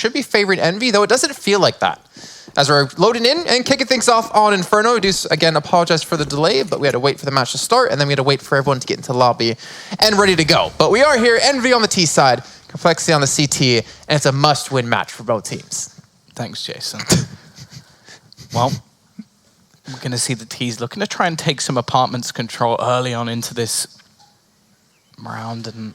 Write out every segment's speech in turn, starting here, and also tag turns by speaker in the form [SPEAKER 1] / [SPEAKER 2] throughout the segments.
[SPEAKER 1] should be favoring Envy, though it doesn't feel like that. As we're loading in and kicking things off on Inferno, we do, again, apologize for the delay, but we had to wait for the match to start, and then we had to wait for everyone to get into lobby and ready to go. But we are here, Envy on the T side, compLexity on the CT, and it's a must-win match for both teams.
[SPEAKER 2] Thanks, Jason. Well, we're going to see the T's looking to try and take some apartments control early on into this round, and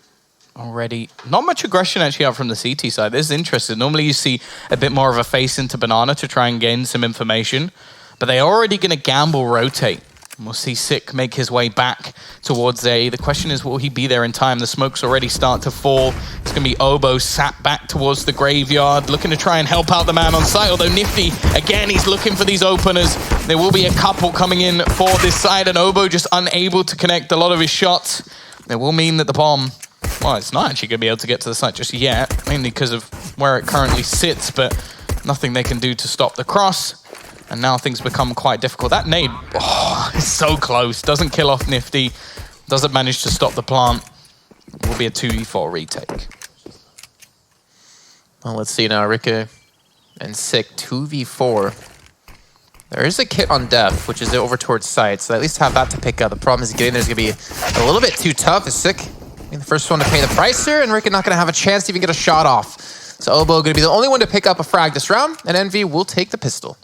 [SPEAKER 2] already not much aggression actually out from the CT side. This is interesting. Normally you see a bit more of a face into Banana to try and gain some information, but they're already going to gamble rotate. And we'll see Sick make his way back towards A. The question is, will he be there in time? The smoke's already start to fall. It's going to be Obo sat back towards the graveyard, looking to try and help out the man on site, although Nifty, again, he's looking for these openers. There will be a couple coming in for this side, and Obo just unable to connect a lot of his shots. It will mean that the bomb, well, it's not actually going to be able to get to the site just yet, mainly because of where it currently sits, but nothing they can do to stop the cross. And now things become quite difficult. That nade, oh, is so close. Doesn't kill off Nifty. Doesn't manage to stop the plant. It will be a 2v4 retake.
[SPEAKER 1] Well, let's see now. Ricky and Sick, 2v4. There is a kit on Def, which is over towards site, so at least have that to pick up. The problem is getting there's going to be a little bit too tough. Is Sick being the first one to pay the price here, and Ricky not going to have a chance to even get a shot off. So Obo going to be the only one to pick up a frag this round, and Envy will take the pistol.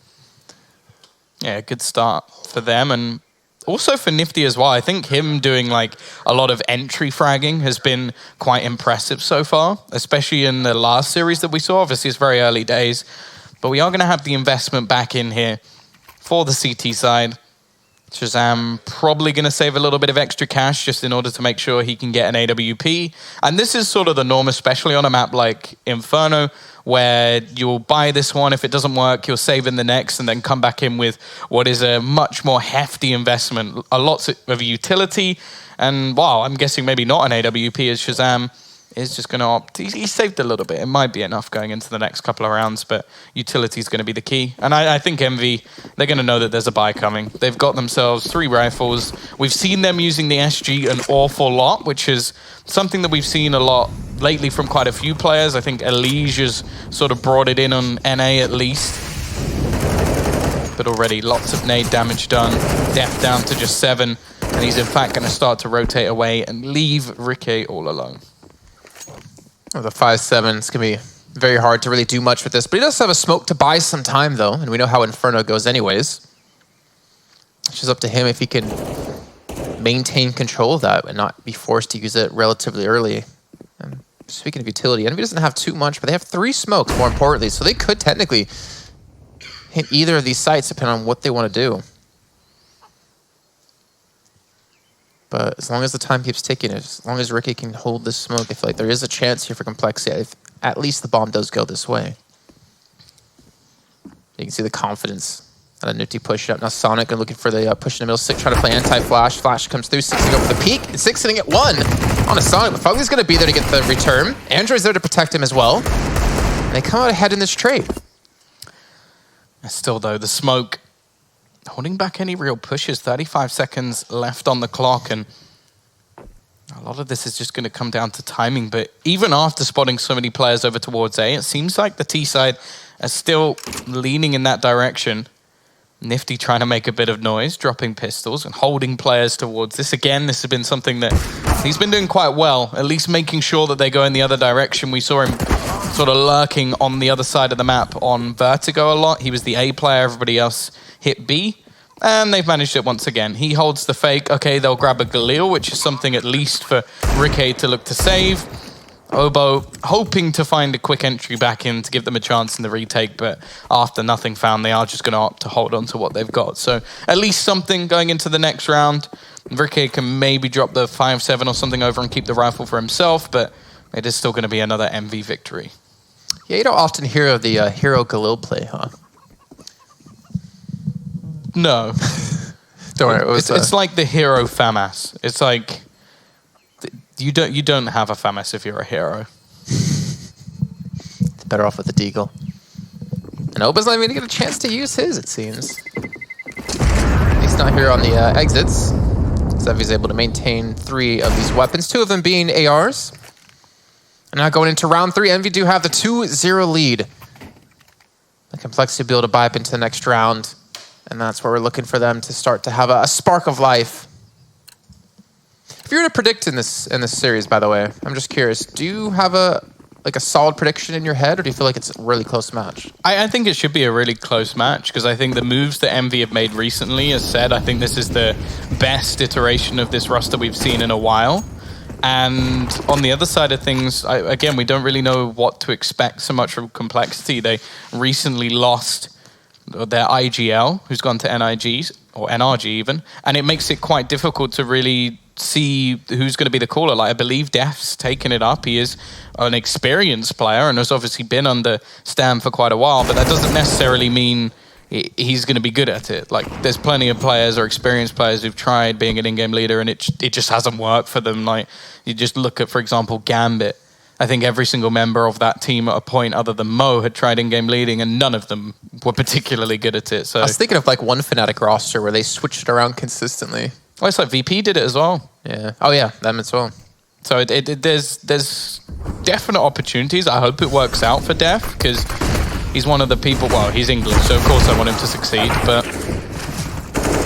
[SPEAKER 2] Yeah, good start for them, and also for Nifty as well. I think him doing like a lot of entry fragging has been quite impressive so far, especially in the last series that we saw. Obviously, it's very early days, but we are going to have the investment back in here for the CT side. Shazam probably going to save a little bit of extra cash just in order to make sure he can get an AWP. And this is sort of the norm, especially on a map like Inferno, where you'll buy this one. If it doesn't work, you'll save in the next and then come back in with what is a much more hefty investment. A lot of utility. And, wow, I'm guessing maybe not an AWP as Shazam is just going to opt. He saved a little bit. It might be enough going into the next couple of rounds, but utility is going to be the key. And I think Envy, they're going to know that there's a buy coming. They've got themselves 3 rifles. We've seen them using the SG an awful lot, which is something that we've seen a lot lately from quite a few players. I think Elijah's sort of brought it in on NA at least. But already lots of nade damage done. Def down to just 7. And he's in fact going to start to rotate away and leave Ricky all alone.
[SPEAKER 1] Oh, the 5-7, it's going to be very hard to really do much with this. But he does have a smoke to buy some time, though. And we know how Inferno goes anyways. It's just up to him if he can maintain control of that and not be forced to use it relatively early. And speaking of utility, Envy doesn't have too much, but they have 3 smokes, more importantly. So they could technically hit either of these sites depending on what they want to do. But as long as the time keeps ticking, as long as Ricky can hold this smoke, I feel like there is a chance here for compLexity if at least the bomb does go this way. You can see the confidence and a Nifty push up. Now Sonic looking for the push in the middle. Sick trying to play anti-flash. Flash comes through. Sick's going to go for the peek. And Sick's sitting at 1 on a Sonic. But Fugly's going to be there to get the return. Android's there to protect him as well. And they come out ahead in this trade.
[SPEAKER 2] Still, though, the smoke holding back any real pushes. 35 seconds left on the clock, and a lot of this is just going to come down to timing. But even after spotting so many players over towards A, it seems like the T side are still leaning in that direction. Nifty trying to make a bit of noise, dropping pistols and holding players towards this. Again, this has been something that he's been doing quite well, at least making sure that they go in the other direction. We saw him sort of lurking on the other side of the map on Vertigo a lot. He was the A player, everybody else hit B, and they've managed it once again. He holds the fake. Okay, they'll grab a Galil, which is something at least for Ricky to look to save. Obo hoping to find a quick entry back in to give them a chance in the retake, but after nothing found, they are just going to opt to hold on to what they've got. So at least something going into the next round. Ricky can maybe drop the 5-7 or something over and keep the rifle for himself, but it is still going to be another MV victory.
[SPEAKER 1] Yeah, you don't often hear of the hero Galil play, huh?
[SPEAKER 2] No.
[SPEAKER 1] Don't worry.
[SPEAKER 2] It's like the hero FAMAS. It's like you don't have a FAMAS if you're a hero.
[SPEAKER 1] It's better off with the Deagle. And Oba's not even going to get a chance to use his, it seems. At least not here on the exits. Zevy's able to maintain 3 of these weapons, 2 of them being ARs. And now going into round 3, Envy do have the 2-0 lead. The complexity will be able to buy up into the next round. And that's where we're looking for them to start to have a spark of life. If you were to predict in this series, by the way, I'm just curious, do you have a solid prediction in your head, or do you feel like it's a really close match?
[SPEAKER 2] I think it should be a really close match, because I think the moves that Envy have made recently, as said, I think this is the best iteration of this roster we've seen in a while. And on the other side of things, again, we don't really know what to expect so much from complexity. They recently lost their IGL, who's gone to NIGs, or NRG even, and it makes it quite difficult to really see who's going to be the caller. Like, I believe Def's taken it up. He is an experienced player and has obviously been under Stam for quite a while, but that doesn't necessarily mean he's going to be good at it. Like, there's plenty of players or experienced players who've tried being an in-game leader and it just hasn't worked for them. Like, you just look at, for example, Gambit. I think every single member of that team at a point other than Mo had tried in-game leading, and none of them were particularly good at it. So
[SPEAKER 1] I was thinking of like one Fnatic roster where they switched it around consistently.
[SPEAKER 2] Well, it's like VP did it as well.
[SPEAKER 1] Yeah. Oh yeah, them as well.
[SPEAKER 2] So there's definite opportunities. I hope it works out for Def, because he's one of the people. Well, he's English, so of course I want him to succeed. But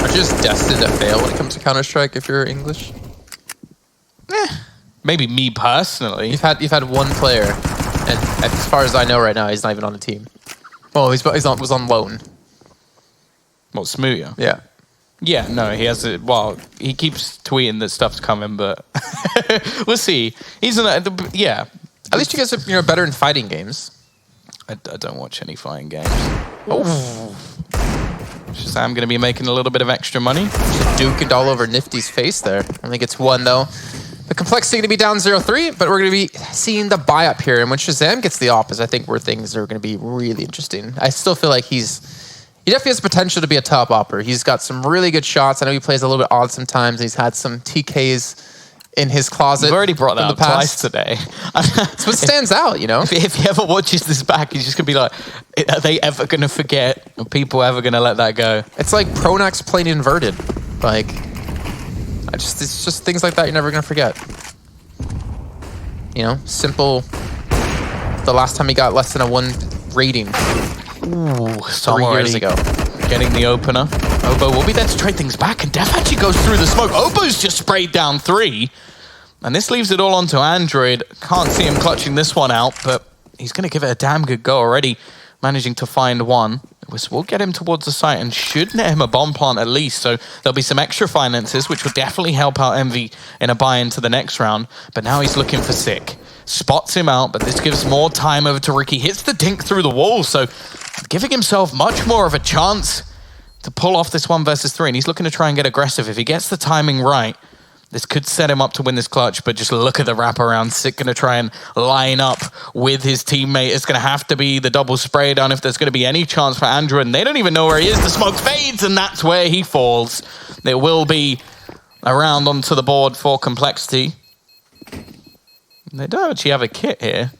[SPEAKER 1] aren't you just destined to fail when it comes to Counter-Strike if you're English?
[SPEAKER 2] Maybe me personally.
[SPEAKER 1] You've had one player, and as far as I know right now, he's not even on the team. Well, was on loan.
[SPEAKER 2] What, Smooya?
[SPEAKER 1] Yeah.
[SPEAKER 2] Yeah, no, he has it. Well, he keeps tweeting that stuff's coming, but we'll see. He's yeah.
[SPEAKER 1] At least you guys are better in fighting games.
[SPEAKER 2] I don't watch any fighting games. Oh. Shazam going to be making a little bit of extra money.
[SPEAKER 1] Just duking all over Nifty's face there. Only gets one though. The complexity going to be down 0-3, but we're going to be seeing the buy up here. And when Shazam gets the op, I think where things are going to be really interesting. I still feel like he definitely has potential to be a top opper. He's got some really good shots. I know he plays a little bit odd sometimes. He's had some TKs in his closet.
[SPEAKER 2] You've already brought that up twice today.
[SPEAKER 1] It's what stands out, you know?
[SPEAKER 2] If he ever watches this back, he's just going to be like, are they ever going to forget? Are people ever going to let that go?
[SPEAKER 1] It's like Pronax playing inverted. Like, it's just things like that you're never going to forget. You know, simple. The last time he got less than a 1 rating.
[SPEAKER 2] Ooh,
[SPEAKER 1] 3 years ago.
[SPEAKER 2] Getting the opener. Obo will be there to trade things back, and Def actually goes through the smoke. Obo's just sprayed down 3. And this leaves it all onto Android. Can't see him clutching this one out, but he's going to give it a damn good go already, managing to find one. We'll get him towards the site and should net him a bomb plant at least, so there'll be some extra finances, which will definitely help out Envy in a buy into the next round. But now he's looking for Sick. Spots him out, but this gives more time over to Ricky. Hits the dink through the wall, so giving himself much more of a chance to pull off this 1 versus 3, and he's looking to try and get aggressive. If he gets the timing right, this could set him up to win this clutch, but just look at the wraparound. Sick going to try and line up with his teammate. It's going to have to be the double spray down if there's going to be any chance for Android, and they don't even know where he is. The smoke fades, and that's where he falls. There will be a round onto the board for complexity. They don't actually have a kit here.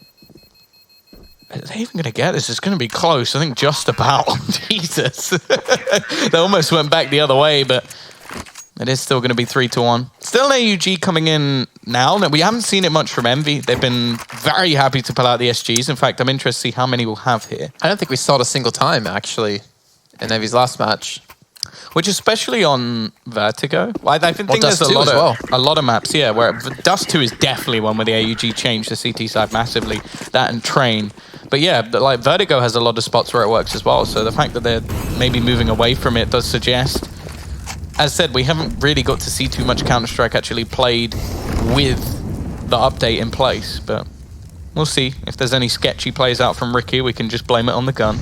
[SPEAKER 2] Are they even going to get this? It's going to be close. I think just about. Jesus. They almost went back the other way, but it is still going to be 3-1. Still an AUG coming in now. We haven't seen it much from Envy. They've been very happy to pull out the SGs. In fact, I'm interested to see how many we'll have here.
[SPEAKER 1] I don't think we saw it a single time, actually, in Envy's last match.
[SPEAKER 2] Which, especially on Vertigo, I think there's a lot of maps, yeah, where Dust 2 is definitely one where the AUG changed the CT side massively. That and Train. But yeah, like Vertigo has a lot of spots where it works as well. So the fact that they're maybe moving away from it does suggest. As said, we haven't really got to see too much Counter-Strike actually played with the update in place. But we'll see. If there's any sketchy plays out from Ricky, we can just blame it on the gun.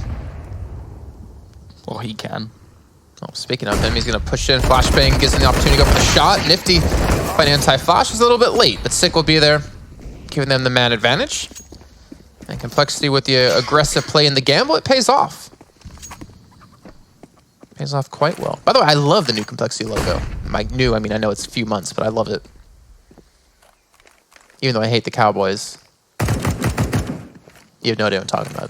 [SPEAKER 2] Or he can.
[SPEAKER 1] Oh, speaking of him, he's going to push in. Flashbang gives him the opportunity to go for the shot. Nifty fight anti-flash is a little bit late, but Sick will be there, giving them the man advantage. And complexity with the aggressive play in the gamble, it pays off. Pays off quite well. By the way, I love the new complexity logo. I know it's a few months, but I love it. Even though I hate the Cowboys. You have no idea what I'm talking about.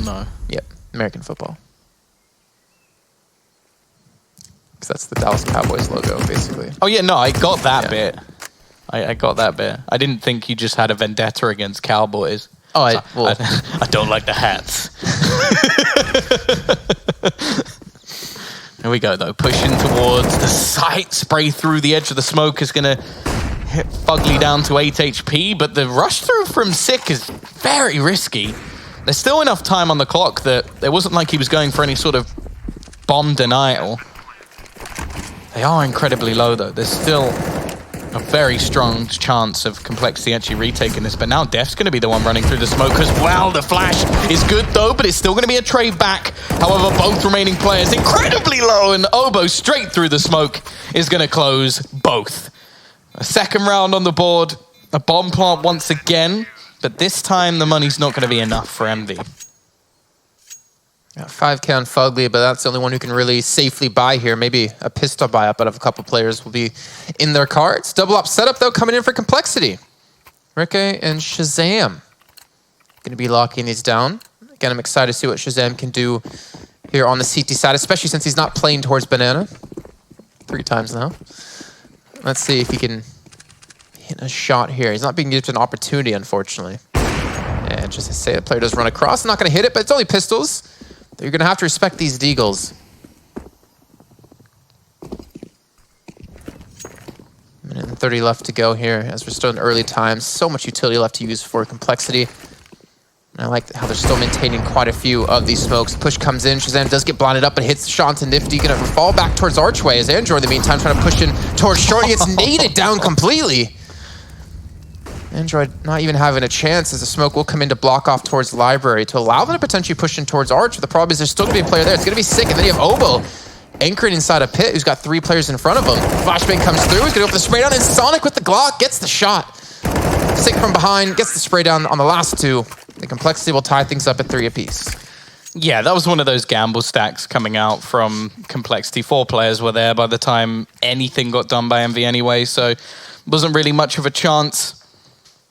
[SPEAKER 2] No.
[SPEAKER 1] Yep, American football. Because that's the Dallas Cowboys logo, basically.
[SPEAKER 2] Oh yeah, no, I got that bit. I got that bit. I didn't think you just had a vendetta against Cowboys.
[SPEAKER 1] Oh,
[SPEAKER 2] I don't like the hats. Here we go, though. Pushing towards the site. Spray through the edge of the smoke is going to hit Fugly down to 8 HP, but the rush through from Sick is very risky. There's still enough time on the clock that it wasn't like he was going for any sort of bomb denial. They are incredibly low, though. There's still a very strong chance of compLexity actually retaking this, but now Def's going to be the one running through the smoke as well. The flash is good, though, but it's still going to be a trade back. However, both remaining players incredibly low, and Obo straight through the smoke is going to close both. A second round on the board, a bomb plant once again, but this time the money's not going to be enough for Envy.
[SPEAKER 1] Got 5K on Fugly, but that's the only one who can really safely buy here. Maybe a pistol buy up out of a couple players will be in their cards. Double up setup, though, coming in for compLexity. Ricky and Shazam going to be locking these down. Again, I'm excited to see what Shazam can do here on the CT side, especially since he's not playing towards Banana. 3 times now. Let's see if he can hit a shot here. He's not being given an opportunity, unfortunately. And just to say, the player does run across. Not going to hit it, but it's only pistols. You're going to have to respect these deagles. Minute and 30 left to go here as we're still in early times. So much utility left to use for compLexity. And I like how they're still maintaining quite a few of these smokes. Push comes in. Shazam does get blinded up, but hits the shot to Nifty. Going to fall back towards Archway as Android, in the meantime, trying to push in towards Short. He gets naded down completely. Android not even having a chance as the smoke will come in to block off towards the library to allow them to potentially push in towards Arch. But the problem is there's still going to be a player there. It's going to be Sick, and then you have Obo anchoring inside a pit who's got 3 players in front of him. Flashbang comes through. He's going to go for the spray down, and Sonic with the Glock gets the shot. Sick from behind, gets the spray down on the last 2. The compLexity will tie things up at 3 apiece.
[SPEAKER 2] Yeah, that was one of those gamble stacks coming out from compLexity. 4 players were there by the time anything got done by MV anyway, so wasn't really much of a chance.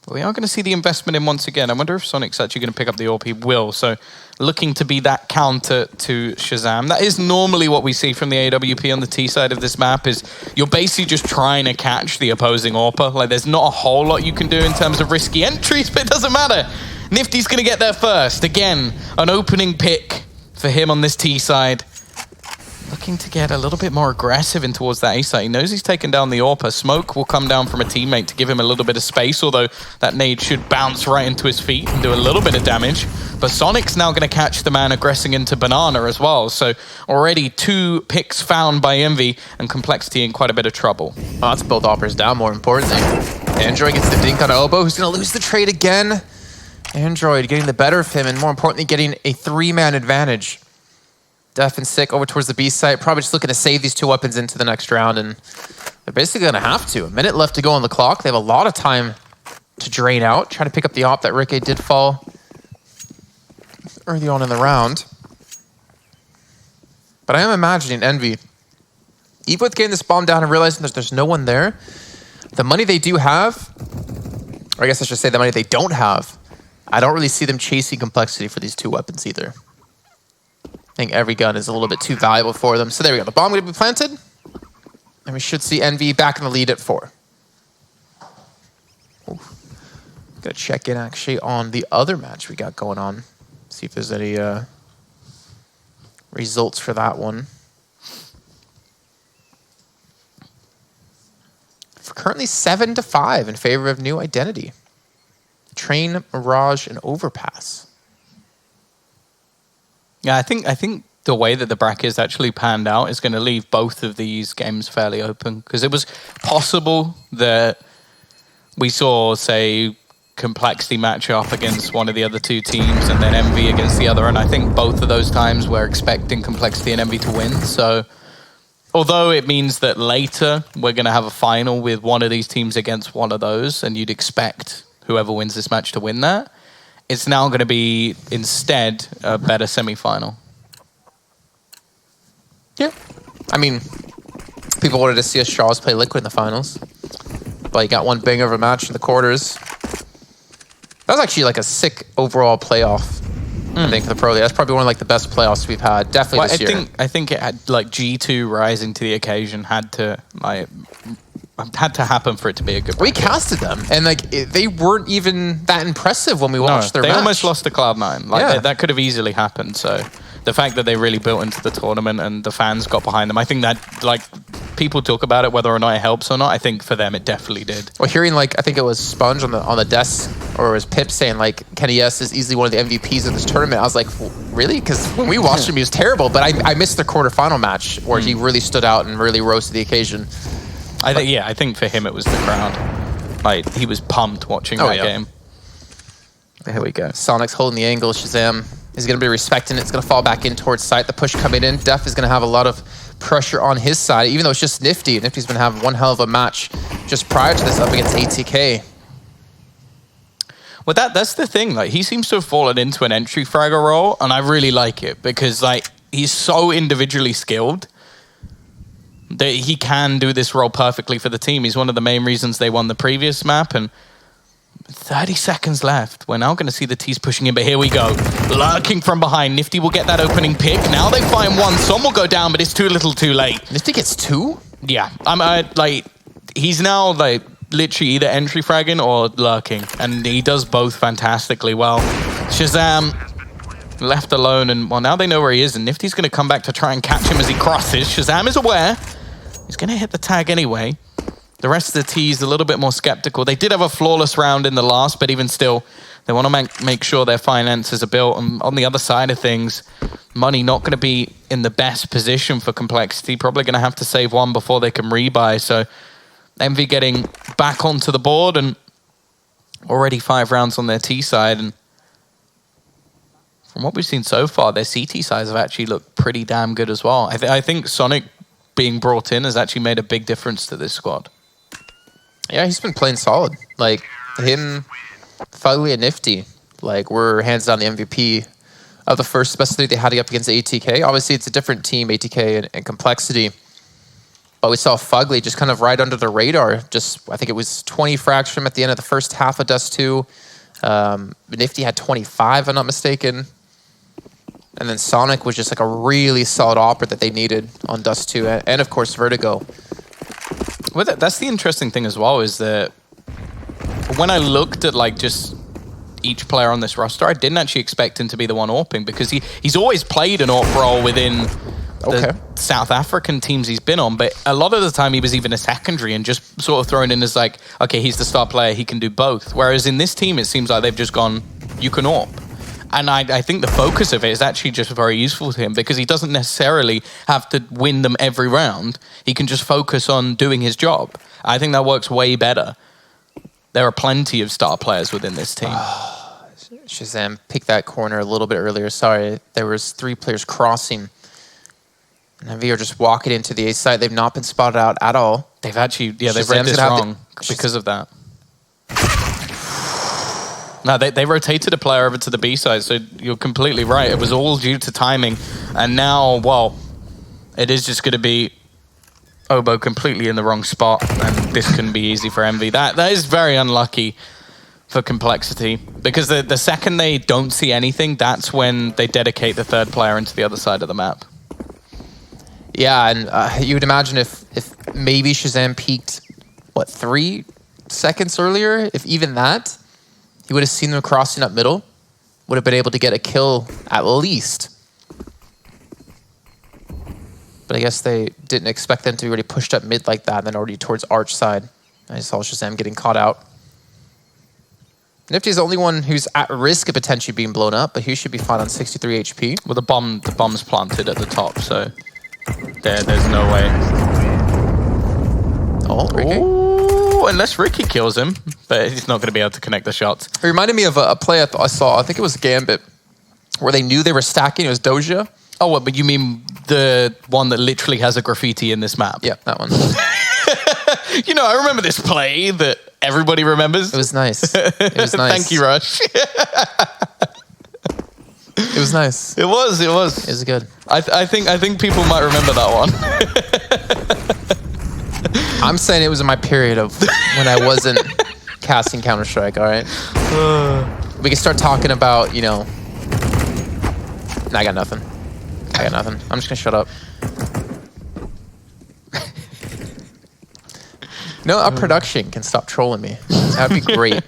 [SPEAKER 2] But we are going to see the investment in once again. I wonder if Sonic's actually going to pick up the AWP. He will. So looking to be that counter to Shazam. That is normally what we see from the AWP on the T side of this map, is you're basically just trying to catch the opposing AWPer. Like, there's not a whole lot you can do in terms of risky entries, but it doesn't matter. Nifty's going to get there first. Again, an opening pick for him on this T side. Looking to get a little bit more aggressive in towards that A side. He knows he's taken down the AWPer. Smoke will come down from a teammate to give him a little bit of space, although that nade should bounce right into his feet and do a little bit of damage. But Sonic's now going to catch the man aggressing into Banana as well. So already 2 picks found by Envy, and compLexity in quite a bit of trouble.
[SPEAKER 1] Oh, that's both AWPers down, more importantly. Android gets the dink on Obo, who's going to lose the trade again. Android getting the better of him, and more importantly, getting a 3-man advantage. Def and Sick over towards the B site, probably just looking to save these 2 weapons into the next round, and they're basically going to have to. A minute left to go on the clock. They have a lot of time to drain out, trying to pick up the AWP that Ricky did fall early on in the round. But I am imagining Envy, even with getting this bomb down and realizing that there's no one there, the money they do have, or I guess I should say the money they don't have, I don't really see them chasing compLexity for these 2 weapons either. I think every gun is a little bit too valuable for them. So there we go. The bomb going to be planted. And we should see Envy back in the lead at 4. Got to check in actually on the other match we got going on. See if there's any results for that one. Currently 7-5 in favor of New Identity. Train, Mirage, and Overpass.
[SPEAKER 2] Yeah, I think the way that the brackets actually panned out is going to leave both of these games fairly open, because it was possible that we saw, say, compLexity match up against one of the other 2 teams and then Envy against the other, and I think both of those times we're expecting compLexity and Envy to win. So although it means that later we're going to have a final with one of these teams against one of those, and you'd expect whoever wins this match to win that, it's now going to be, instead, a better semi-final.
[SPEAKER 1] Yeah. I mean, people wanted to see us Straws play Liquid in the finals. But you got one banger of a match in the quarters. That was actually like a sick overall playoff, I think, for the Pro League. That's probably one of like the best playoffs we've had, definitely this year.
[SPEAKER 2] I think it had, like, G2 rising to the occasion had to, like, had to happen for it to be a good
[SPEAKER 1] We
[SPEAKER 2] bracket.
[SPEAKER 1] casted them, and like they weren't even that impressive when we watched their
[SPEAKER 2] they
[SPEAKER 1] match.
[SPEAKER 2] almost lost to Cloud9. Like
[SPEAKER 1] Yeah.
[SPEAKER 2] that could have easily happened. So the fact that they really built into the tournament and the fans got behind them, I think that like people talk about it whether or not it helps or not. I think for them it definitely did.
[SPEAKER 1] Well, hearing like I think it was Sponge on the desk, or it was Pip saying like Kenny S is easily one of the MVPs of this tournament. I was like, really? Because when we watched him, he was terrible. But I missed the quarterfinal match where he really stood out and really rose to the occasion.
[SPEAKER 2] I think for him it was the crowd. Like he was pumped watching that game. Here we go.
[SPEAKER 1] Sonic's holding the angle. Shazam is going to be respecting it. It's going to fall back in towards site. The push coming in. Def is going to have a lot of pressure on his side, even though it's just Nifty. Nifty's been having one hell of a match just prior to this up against ATK.
[SPEAKER 2] Well, that's the thing. Like he seems to have fallen into an entry fragger role, and I really like it because like he's so individually skilled that he can do this role perfectly for the team. He's one of the main reasons they won the previous map, and 30 seconds left. We're now going to see the T's pushing in, but here we go. Lurking from behind. Nifty will get that opening pick. Now they find one. Some will go down, but it's too little too late.
[SPEAKER 1] Nifty gets 2?
[SPEAKER 2] Yeah. Like, he's now, like, literally either entry fragging or lurking, and he does both fantastically well. Shazam left alone, and, well, now they know where he is, and Nifty's going to come back to try and catch him as he crosses. Shazam is aware. He's going to hit the tag anyway. The rest of the T's a little bit more skeptical. They did have a flawless round in the last, but even still, they want to make sure their finances are built. And on the other side of things, Money not going to be in the best position for compLexity. Probably going to have to save one before they can rebuy. So Envy getting back onto the board and already 5 rounds on their T side. And from what we've seen so far, their CT sides have actually looked pretty damn good as well. I think Sonic being brought in has actually made a big difference to this squad.
[SPEAKER 1] Yeah, he's been playing solid. Like, him, Fugly, and Nifty, like, were hands down the MVP of the first, especially they had it up against ATK. Obviously, it's a different team, ATK and compLexity. But we saw Fugly just kind of right under the radar. Just, I think it was 20 frags from him at the end of the first half of Dust 2. Nifty had 25, if I'm not mistaken. And then Sonic was just like a really solid opera that they needed on Dust 2. And of course, Vertigo.
[SPEAKER 2] Well, that's the interesting thing as well, is that when I looked at like just each player on this roster, I didn't actually expect him to be the one AWPing, because he's always played an AWP role within the South African teams he's been on, but a lot of the time he was even a secondary and just sort of thrown in as like, okay, he's the star player, he can do both. Whereas in this team, it seems like they've just gone, you can AWP. And I think the focus of it is actually just very useful to him, because he doesn't necessarily have to win them every round. He can just focus on doing his job. I think that works way better. There are plenty of star players within this team.
[SPEAKER 1] Shazam picked that corner a little bit earlier. Sorry, there was 3 players crossing. And Envy are just walking into the A site. They've not been spotted out at all.
[SPEAKER 2] They've actually, they've read this wrong because of that. No, they rotated a player over to the B side, so you're completely right. It was all due to timing. And now, well, it is just going to be Obo completely in the wrong spot, and this can be easy for Envy. That is very unlucky for compLexity, because the second they don't see anything, that's when they dedicate the third player into the other side of the map.
[SPEAKER 1] Yeah, and you would imagine if maybe Shazam peaked, what, 3 seconds earlier? If even that, he would have seen them crossing up middle, would have been able to get a kill at least. But I guess they didn't expect them to be already pushed up mid like that, and then already towards Arch side. I saw Shazam getting caught out. Nifty's the only one who's at risk of potentially being blown up, but he should be fine on 63 HP.
[SPEAKER 2] Well, the bomb's planted at the top, so there's no way.
[SPEAKER 1] Oh, Ricky.
[SPEAKER 2] Ooh, unless Ricky kills him, but he's not going to be able to connect the shots.
[SPEAKER 1] It reminded me of a play I saw, I think it was Gambit, where they knew they were stacking. It was Doja.
[SPEAKER 2] Oh, what, but you mean the one that literally has a graffiti in this map?
[SPEAKER 1] Yeah, that one.
[SPEAKER 2] You know, I remember this play that everybody remembers.
[SPEAKER 1] It was nice. It was nice.
[SPEAKER 2] Thank you, Rush.
[SPEAKER 1] It was nice.
[SPEAKER 2] It was.
[SPEAKER 1] It was good.
[SPEAKER 2] I think people might remember that one.
[SPEAKER 1] I'm saying it was in my period of when I wasn't casting Counter-Strike, all right? We can start talking about, you know... Nah, I got nothing. I'm just going to shut up. No, our production can stop trolling me. That'd be great.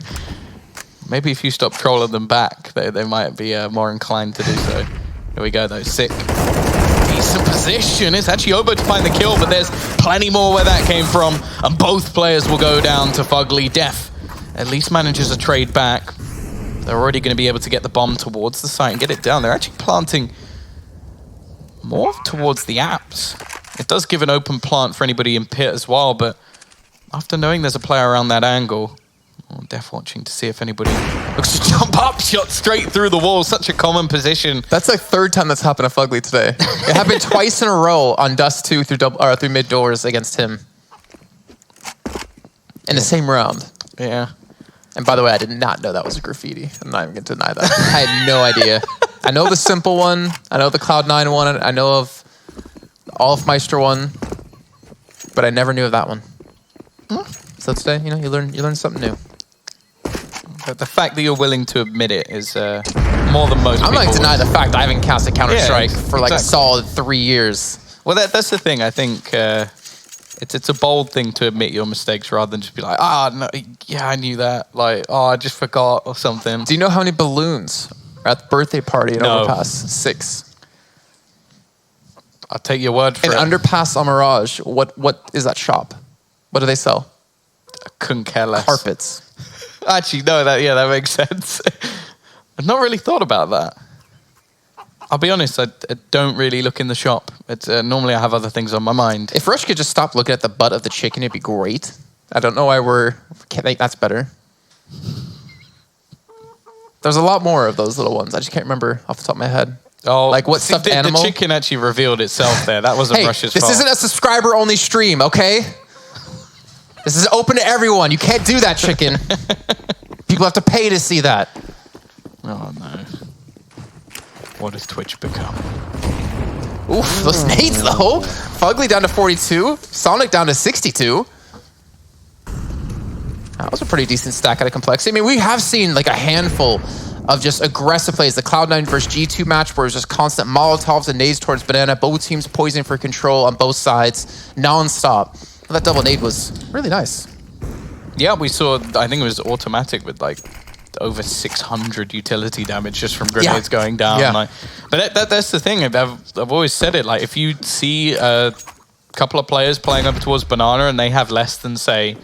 [SPEAKER 2] Maybe if you stop trolling them back, they might be more inclined to do so. Here we go, though. Sick. Decent position. It's actually over to find the kill, but there's plenty more where that came from. And both players will go down to Fugly. Def at least manages a trade back. They're already going to be able to get the bomb towards the site and get it down. They're actually planting more towards the apps. It does give an open plant for anybody in pit as well, but after knowing there's a player around that angle, Def watching to see if anybody looks to jump up, shot straight through the wall. Such a common position.
[SPEAKER 1] That's like third time that's happened to Fugly today. It happened twice in a row on Dust 2 through mid doors against him. In the same round.
[SPEAKER 2] Yeah.
[SPEAKER 1] And by the way, I did not know that was a graffiti. I'm not even going to deny that. I had no idea. I know the simple one. I know the Cloud9 one. I know of all of Meister one. But I never knew of that one. So today, you know, you learn something new.
[SPEAKER 2] But the fact that you're willing to admit it is more than most people.
[SPEAKER 1] I'm not going to deny the fact that I haven't casted Counter-Strike for like
[SPEAKER 2] exactly.
[SPEAKER 1] a solid 3 years.
[SPEAKER 2] Well, that's the thing. I think it's a bold thing to admit your mistakes rather than just be like, no, yeah, I knew that. Like, I just forgot or something.
[SPEAKER 1] Do you know how many balloons are at the birthday party in Overpass? 6.
[SPEAKER 2] I'll take your word for it.
[SPEAKER 1] And Underpass on Mirage, what is that shop? What do they sell?
[SPEAKER 2] I couldn't care less.
[SPEAKER 1] Carpets.
[SPEAKER 2] Actually, no, that makes sense. I've not really thought about that. I'll be honest, I don't really look in the shop. It's normally I have other things on my mind.
[SPEAKER 1] If Rush could just stop looking at the butt of the chicken, it'd be great. I don't know why that's better. There's a lot more of those little ones. I just can't remember off the top of my head.
[SPEAKER 2] Oh,
[SPEAKER 1] like what stuffed animal?
[SPEAKER 2] The chicken actually revealed itself there. That wasn't Rush's fault.
[SPEAKER 1] This isn't a subscriber-only stream, okay? This is open to everyone. You can't do that, chicken. People have to pay to see that.
[SPEAKER 2] Oh, no. What has Twitch become?
[SPEAKER 1] Oof, those nades, though. Fugly down to 42. Sonic down to 62. That was a pretty decent stack out of complexity. I mean, we have seen like a handful of just aggressive plays. The Cloud9 versus G2 match where it was just constant Molotovs and nades towards Banana. Both teams poising for control on both sides, non-stop. That double nade was really nice.
[SPEAKER 2] Yeah, we saw, I think it was automatic with like over 600 utility damage just from grenades going down.
[SPEAKER 1] Yeah.
[SPEAKER 2] Like, but that's the thing. I've always said it. Like, if you see a couple of players playing over towards Banana and they have less than, say,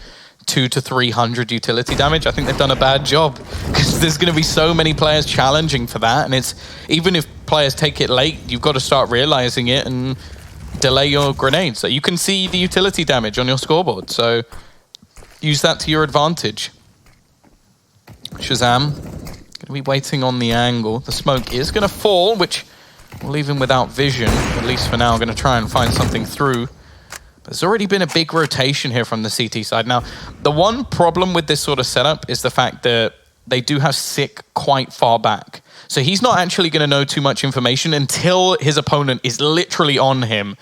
[SPEAKER 2] 200 to 300 utility damage, I think they've done a bad job because there's going to be so many players challenging for that. And it's even if players take it late, you've got to start realizing it and delay your grenades so you can see the utility damage on your scoreboard. So use that to your advantage. Shazam going to be waiting on the angle. The smoke is going to fall, which will leave him without vision, at least for now. Going to try and find something through. There's already been a big rotation here from the CT side. Now, the one problem with this sort of setup is the fact that they do have Sick quite far back. So he's not actually going to know too much information until his opponent is literally on him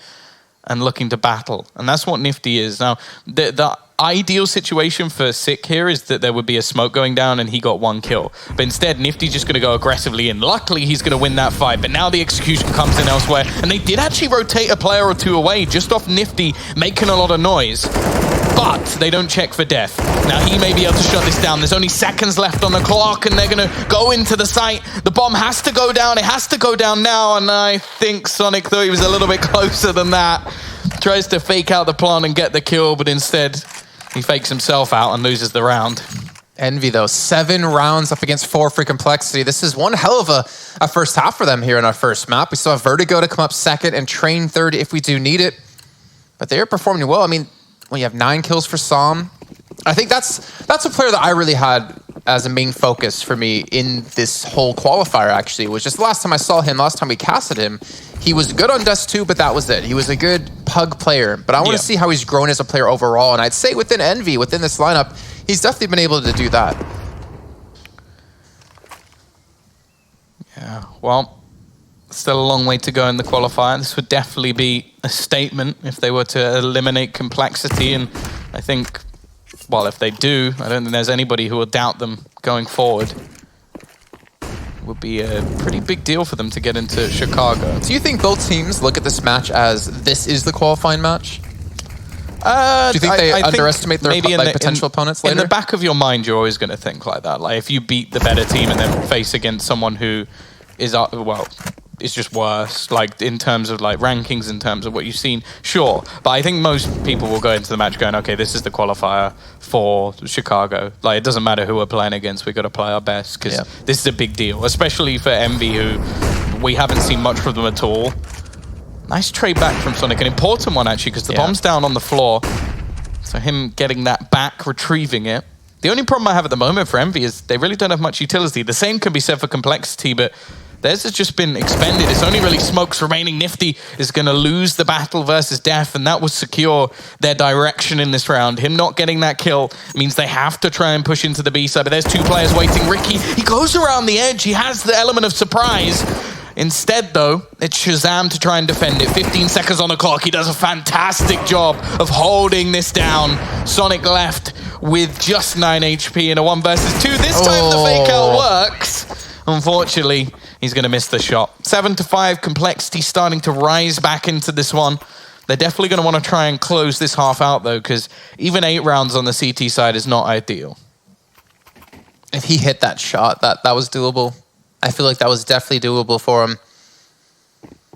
[SPEAKER 2] and looking to battle. And that's what Nifty is. Now, the ideal situation for Sick here is that there would be a smoke going down and he got 1 kill. But instead, Nifty's just going to go aggressively in. Luckily, he's going to win that fight. But now the execution comes in elsewhere. And they did actually rotate a player or two away just off Nifty, making a lot of noise. But they don't check for death. Now he may be able to shut this down. There's only seconds left on the clock and they're going to go into the site. The bomb has to go down. It has to go down now. And I think Sonic thought he was a little bit closer than that. Tries to fake out the plant and get the kill, but instead he fakes himself out and loses the round.
[SPEAKER 1] Envy, though. 7 rounds up against 4 for complexity. This is one hell of a first half for them here in our first map. We saw Vertigo to come up second and Train third if we do need it. But they're performing well. I mean, when you have 9 kills for Som, I think that's a player that I really had as a main focus for me in this whole qualifier, actually. It was just the last time I saw him, last time we casted him, he was good on Dust 2, but that was it. He was a good pug player. But I want to see how he's grown as a player overall. And I'd say within Envy, within this lineup, he's definitely been able to do that.
[SPEAKER 2] Yeah, well, still a long way to go in the qualifier. This would definitely be a statement if they were to eliminate complexity. And I think, well, if they do, I don't think there's anybody who will doubt them going forward. It would be a pretty big deal for them to get into Chicago.
[SPEAKER 1] Do you think both teams look at this match as this is the qualifying match? Do you think they underestimate their
[SPEAKER 2] maybe
[SPEAKER 1] potential opponents later?
[SPEAKER 2] In the back of your mind, you're always going to think like that. Like if you beat the better team and then face against someone who is, well, is just worse, like in terms of like rankings, in terms of what you've seen, sure. But I think most people will go into the match going, okay, this is the qualifier for Chicago. Like it doesn't matter who we're playing against, we've got to play our best because this is a big deal, especially for Envy, who we haven't seen much from them at all. Nice trade back from Sonic, an important one actually, because the bomb's down on the floor. So him getting that back, retrieving it. The only problem I have at the moment for Envy is they really don't have much utility. The same can be said for compLexity, but theirs has just been expended. It's only really Smokes remaining. Nifty is going to lose the battle versus Def, and that will secure their direction in this round. Him not getting that kill means they have to try and push into the B side, but there's 2 players waiting. Ricky, he goes around the edge. He has the element of surprise. Instead, though, it's Shazam to try and defend it. 15 seconds on the clock. He does a fantastic job of holding this down. Sonic left with just 9 HP in a 1 versus 2. This time the fake out works. Unfortunately, he's going to miss the shot. 7-5, compLexity starting to rise back into this one. They're definitely going to want to try and close this half out, though, because even 8 rounds on the CT side is not ideal.
[SPEAKER 1] If he hit that shot, that was doable. I feel like that was definitely doable for him.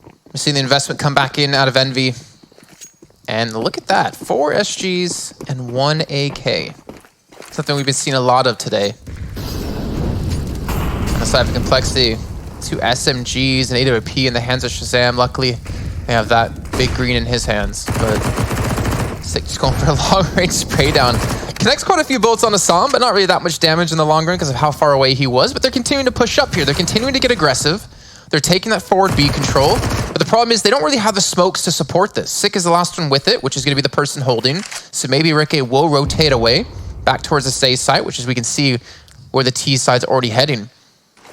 [SPEAKER 1] We're seeing the investment come back in out of Envy. And look at that, 4 SGs and 1 AK. Something we've been seeing a lot of today. On the side of compLexity, 2 SMGs and AWP in the hands of Shazam. Luckily, they have that big green in his hands. But Sick just going for a long-range spray down. Connects quite a few bullets on Assam, but not really that much damage in the long run because of how far away he was. But they're continuing to push up here. They're continuing to get aggressive. They're taking that forward B control. But the problem is they don't really have the smokes to support this. Sick is the last one with it, which is going to be the person holding. So maybe Ricky will rotate away back towards the A site, which is we can see where the T side's already heading.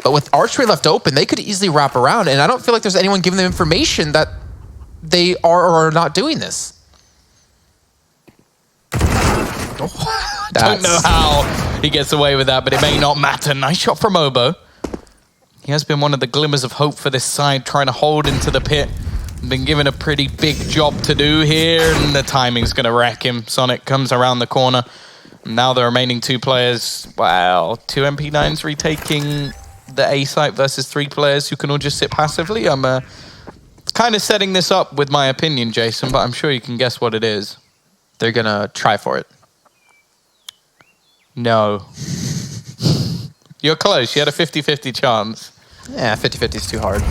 [SPEAKER 1] But with archery left open, they could easily wrap around. And I don't feel like there's anyone giving them information that they are or are not doing this.
[SPEAKER 2] Don't know how he gets away with that, but it may not matter. Nice shot from Obo. He has been one of the glimmers of hope for this side, trying to hold into the pit. Been given a pretty big job to do here, and the timing's going to wreck him. Sonic comes around the corner. Now the remaining 2 players, wow, 2 MP9s retaking the A site versus 3 players who can all just sit passively. I'm kind of setting this up with my opinion, Jason, but I'm sure you can guess what it is.
[SPEAKER 1] They're going to try for it.
[SPEAKER 2] No. You're close. You had a 50-50 chance.
[SPEAKER 1] Yeah, 50-50 is too hard.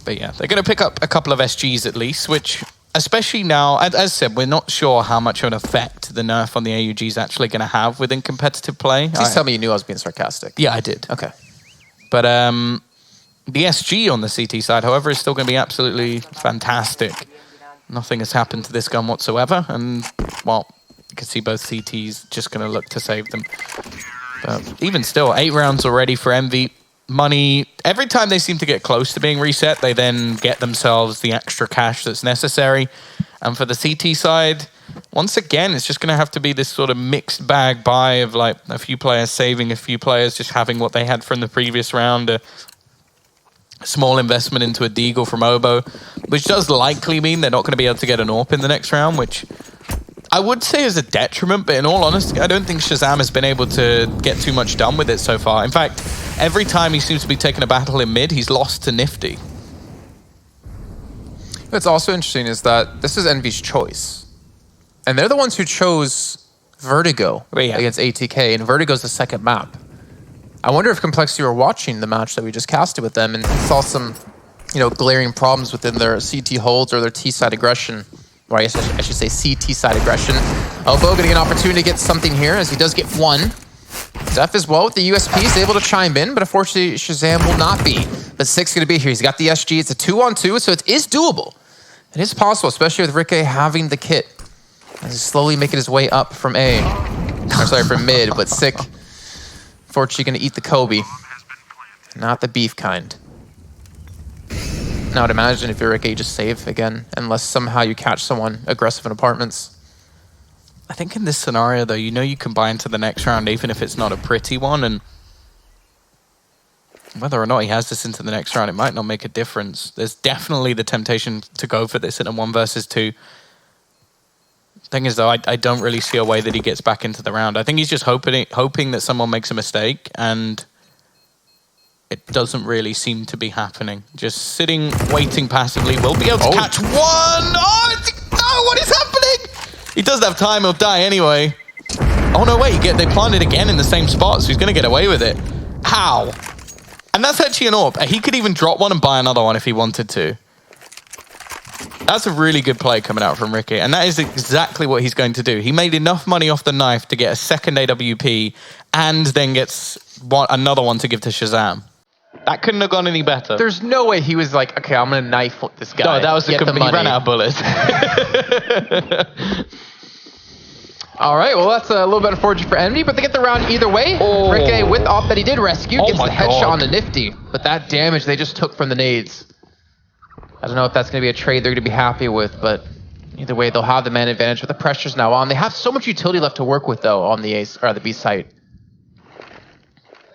[SPEAKER 2] But yeah, they're going to pick up a couple of SGs at least, which, especially now, as I said, we're not sure how much of an effect the nerf on the AUG is actually going to have within competitive play.
[SPEAKER 1] Please tell me you knew I was being sarcastic.
[SPEAKER 2] Yeah, I did.
[SPEAKER 1] Okay.
[SPEAKER 2] But the SG on the CT side, however, is still going to be absolutely fantastic. Nothing has happened to this gun whatsoever, and, well, you can see both CTs just going to look to save them. But even still, 8 rounds already for Envy. Money, every time they seem to get close to being reset, they then get themselves the extra cash that's necessary. And for the CT side, once again, it's just going to have to be this sort of mixed bag buy of like a few players saving, a few players just having what they had from the previous round, a small investment into a Deagle from Obo, which does likely mean they're not going to be able to get an AWP in the next round, which I would say is a detriment, but in all honesty, I don't think Shazam has been able to get too much done with it so far. In fact, every time he seems to be taking a battle in mid, he's lost to Nifty.
[SPEAKER 1] What's also interesting is that this is Envy's choice. And they're the ones who chose Vertigo against ATK, and Vertigo's the second map. I wonder if compLexity were watching the match that we just casted with them and saw some, glaring problems within their CT holds or their T-side aggression. Or I guess I should say CT side aggression. Obo getting an opportunity to get something here as he does get 1. Def as well with the USP is able to chime in, but unfortunately Shazam will not be. But Sick's going to be here. He's got the SG. It's a 2-on-2, so it is doable. It is possible, especially with Ricky having the kit. As he's slowly making his way up from from mid, but Sick, unfortunately, going to eat the Kobe. Not the beef kind. Now, I'd imagine if you're Ricky, just save again, unless somehow you catch someone aggressive in apartments.
[SPEAKER 2] I think in this scenario, though, you combine to the next round, even if it's not a pretty one, and whether or not he has this into the next round, it might not make a difference. There's definitely the temptation to go for this in a 1 versus 2. Thing is, though, I don't really see a way that he gets back into the round. I think he's just hoping that someone makes a mistake, and it doesn't really seem to be happening. Just sitting, waiting passively. Will be able to catch one. Oh, no, what is happening? He doesn't have time. He'll die anyway. Oh, no, wait. They planted again in the same spot, so he's going to get away with it. How? And that's actually an AWP. He could even drop one and buy another one if he wanted to. That's a really good play coming out from Ricky, and that is exactly what he's going to do. He made enough money off the knife to get a second AWP and then gets another one to give to Shazam. That couldn't have gone any better.
[SPEAKER 1] There's no way he was like, okay, I'm going to knife this guy.
[SPEAKER 2] No, that was he ran out of bullets.
[SPEAKER 1] All right, well, that's a little bit of fortune for Envy, but they get the round either way.
[SPEAKER 2] Oh.
[SPEAKER 1] Ricky, with AWP that he did rescue, gets the headshot
[SPEAKER 2] God.
[SPEAKER 1] on the Nifty, but that damage they just took from the nades. I don't know if that's going to be a trade they're going to be happy with, but either way, they'll have the man advantage with the pressures now on. They have so much utility left to work with, though, on the A or the B site.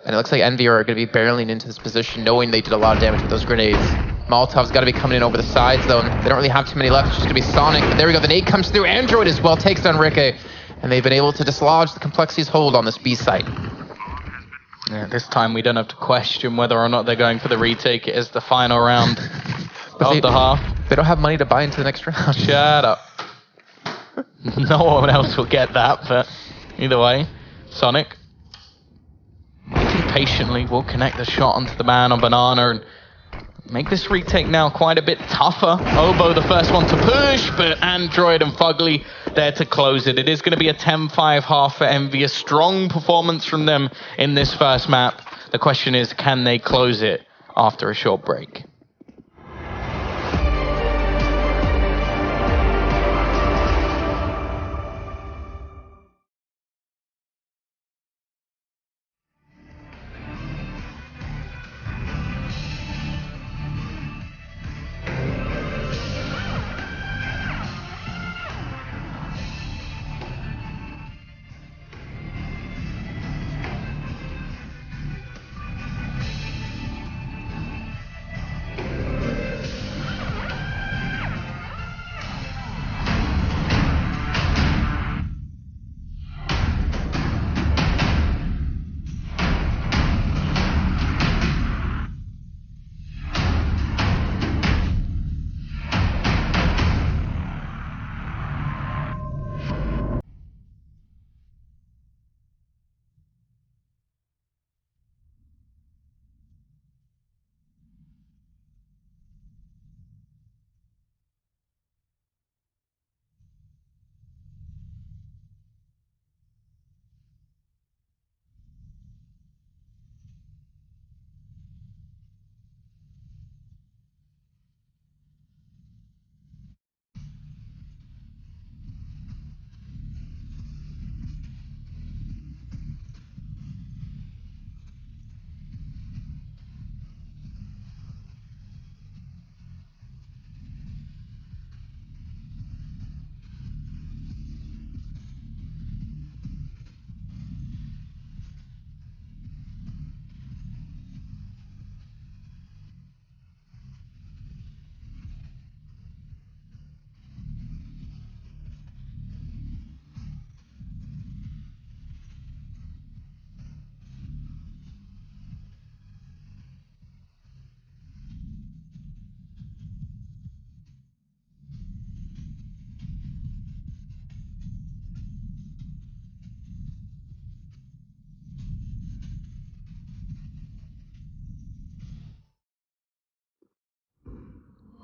[SPEAKER 1] And it looks like Envy are going to be barreling into this position, knowing they did a lot of damage with those grenades. Molotov's got to be coming in over the sides, though, and they don't really have too many left. It's just going to be Sonic. But there we go. The nade comes through. Android as well takes down Ricky, and they've been able to dislodge the complexity's hold on this B site.
[SPEAKER 2] Yeah, this time we don't have to question whether or not they're going for the retake. It is the final round of the half.
[SPEAKER 1] They don't have money to buy into the next round.
[SPEAKER 2] Shut up. No one else will get that, but either way, Sonic, waiting patiently, will connect the shot onto the man on Banana and make this retake now quite a bit tougher. Oboe the first one to push, but Android and Fugly there to close it. It is going to be a 10-5 half for Envy. A strong performance from them in this first map. The question is, can they close it after a short break?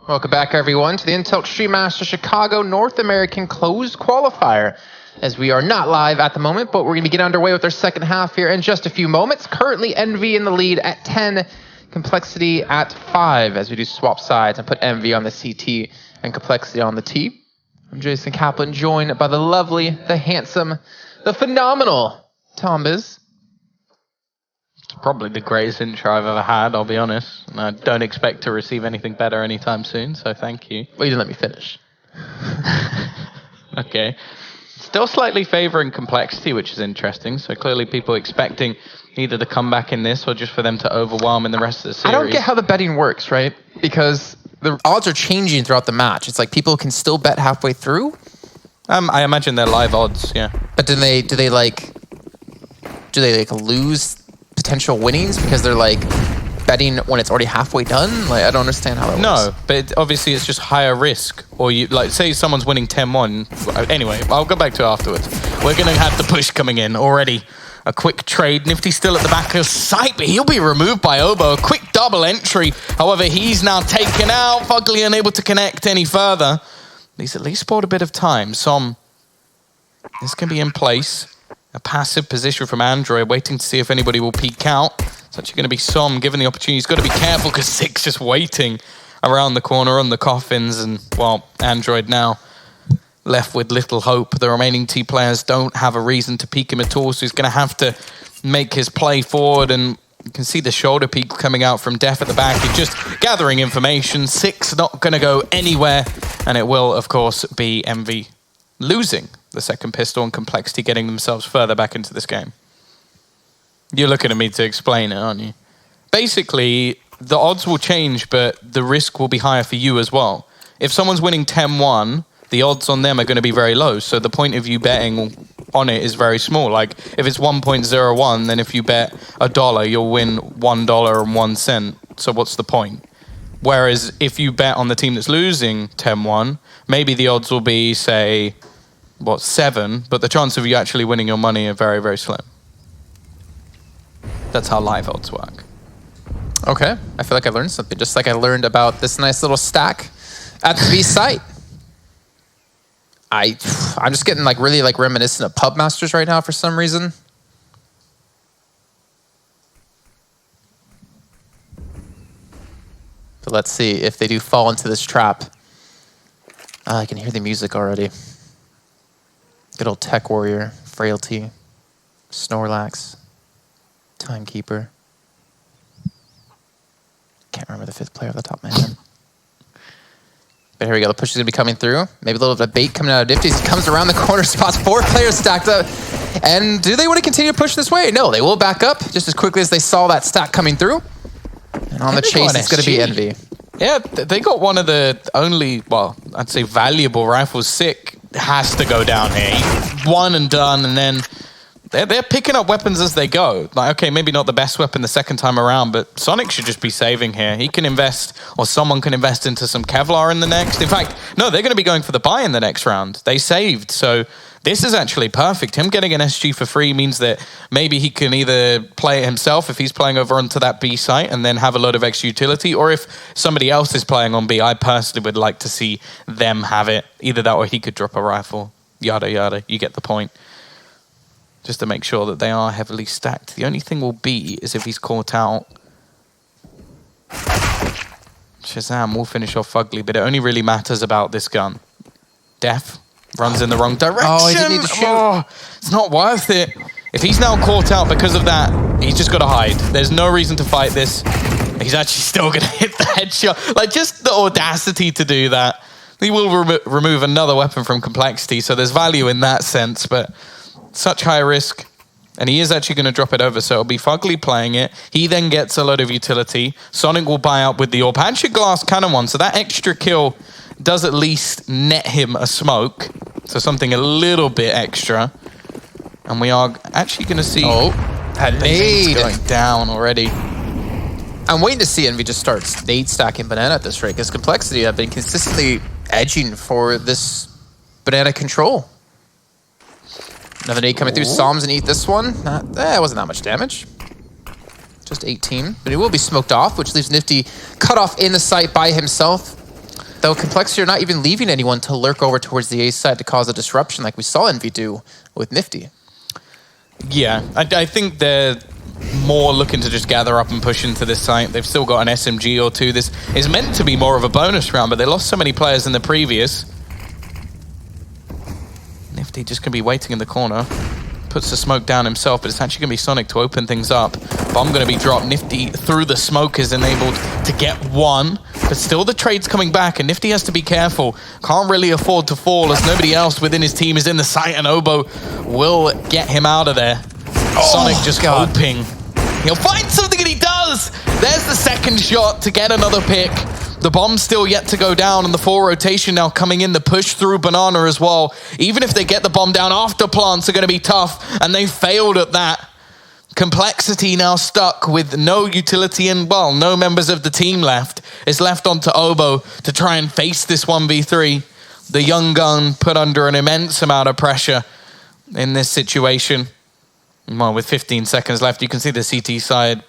[SPEAKER 1] Welcome back, everyone, to the Intel Extreme Master Chicago North American Closed Qualifier. As we are not live at the moment, but we're going to get underway with our second half here in just a few moments. Currently, Envy in the lead at 10, Complexity at 5, as we do swap sides and put Envy on the CT and Complexity on the T. I'm Jason Kaplan, joined by the lovely, the handsome, the phenomenal Tom Biz.
[SPEAKER 2] It's probably the greatest intro I've ever had, I'll be honest. And I don't expect to receive anything better anytime soon, so thank you.
[SPEAKER 1] Well, you didn't let me finish.
[SPEAKER 2] Okay. Still slightly favoring Complexity, which is interesting. So clearly people expecting either the comeback in this or just for them to overwhelm in the rest of the series.
[SPEAKER 1] I don't get how the betting works, right? Because the odds are changing throughout the match. It's like people can still bet halfway through.
[SPEAKER 2] I imagine they're live odds, yeah.
[SPEAKER 1] But do they lose potential winnings because they're like betting when it's already halfway done? Like, I don't understand how that works.
[SPEAKER 2] No, but obviously it's just higher risk. Or you like say someone's winning 10-1. Anyway, I'll go back to it afterwards. We're gonna have the push coming in already. A quick trade. Nifty still at the back of sight, but he'll be removed by Obo. A quick double entry. However, he's now taken out. Fugly unable to connect any further. He's at least bought a bit of time. This can be in place. A passive position from Android, waiting to see if anybody will peek out. It's actually going to be Som, given the opportunity. He's got to be careful because Six just waiting around the corner on the coffins. And, well, Android now left with little hope. The remaining T players don't have a reason to peek him at all, so he's going to have to make his play forward. And you can see the shoulder peek coming out from Def at the back. He's just gathering information. Six not going to go anywhere. And it will, of course, be MV losing the second pistol and compLexity getting themselves further back into this game. You're looking at me to explain it, aren't you? Basically, the odds will change, but the risk will be higher for you as well. If someone's winning 10-1, the odds on them are going to be very low. So the point of you betting on it is very small. Like, if it's 1.01, then if you bet $1, you'll win $1.01. So what's the point? Whereas if you bet on the team that's losing 10-1, maybe the odds will be, say, 7, but the chance of you actually winning your money are very, very slim. That's how live odds work.
[SPEAKER 1] Okay, I feel like I learned something, just like I learned about this nice little stack at the B site. I'm just getting like really like reminiscent of Pub Masters right now for some reason. But let's see if they do fall into this trap. I can hear the music already. Good old Tech Warrior, Frailty, Snorlax, Timekeeper. Can't remember the 5th player off the top of my head. But here we go, the push is gonna be coming through. Maybe a little bit of bait coming out of Nifty. He comes around the corner, spots 4 players stacked up. And do they want to continue to push this way? No, they will back up just as quickly as they saw that stack coming through. And on the chase, it's gonna be Envy.
[SPEAKER 2] Yeah, they got one of the only, well, I'd say valuable rifles. Sick has to go down here. One and done, and then they're picking up weapons as they go. Like, okay, maybe not the best weapon the second time around, but Sonic should just be saving here. He can invest, or someone can invest into some Kevlar in the next. In fact, no, they're going to be going for the buy in the next round. They saved, so this is actually perfect. Him getting an SG for free means that maybe he can either play it himself if he's playing over onto that B site and then have a load of extra utility, or if somebody else is playing on B, I personally would like to see them have it. Either that or he could drop a rifle. Yada, yada. You get the point. Just to make sure that they are heavily stacked. The only thing will be is if he's caught out. Shazam will finish off Fugly, but it only really matters about this gun. Def runs in the wrong direction.
[SPEAKER 1] Oh, he didn't need to shoot.
[SPEAKER 2] Oh, it's not worth it. If he's now caught out because of that, he's just got to hide. There's no reason to fight this. He's actually still going to hit the headshot. Like, just the audacity to do that. He will remove another weapon from compLexity, so there's value in that sense, but such high risk. And he is actually going to drop it over, so it'll be Fugly playing it. He then gets a load of utility. Sonic will buy out with the AWP. Actually, Glass Cannon one, so that extra kill does at least net him a smoke. So something a little bit extra. And we are actually going to see...
[SPEAKER 1] Oh, had nade
[SPEAKER 2] going down already.
[SPEAKER 1] I'm waiting to see Envy just start nade stacking banana at this rate, because compLexity have been consistently edging for this banana control. Another nade coming through. Som's gonna eat this one. It wasn't that much damage. Just 18. But he will be smoked off, which leaves Nifty cut off in the site by himself. Though compLexity are not even leaving anyone to lurk over towards the A side to cause a disruption like we saw Envy do with Nifty.
[SPEAKER 2] Yeah, I think they're more looking to just gather up and push into this site. They've still got an SMG or two. This is meant to be more of a bonus round, but they lost so many players in the previous. Nifty just going to be waiting in the corner. Puts the smoke down himself, but it's actually going to be Sonic to open things up. Bomb going to be dropped. Nifty through the smoke is enabled to get one, but still the trade's coming back, and Nifty has to be careful. Can't really afford to fall as nobody else within his team is in the site, and Obo will get him out of there. Sonic just hoping he'll find something, and he does! There's the second shot to get another pick. The bomb's still yet to go down, and the 4 rotation now coming in, the push through Banana as well. Even if they get the bomb down after plants are going to be tough, and they failed at that. compLexity now stuck with no utility and, well, no members of the team left. It's left onto Obo to try and face this 1v3. The young gun put under an immense amount of pressure in this situation. Well, with 15 seconds left, you can see the CT side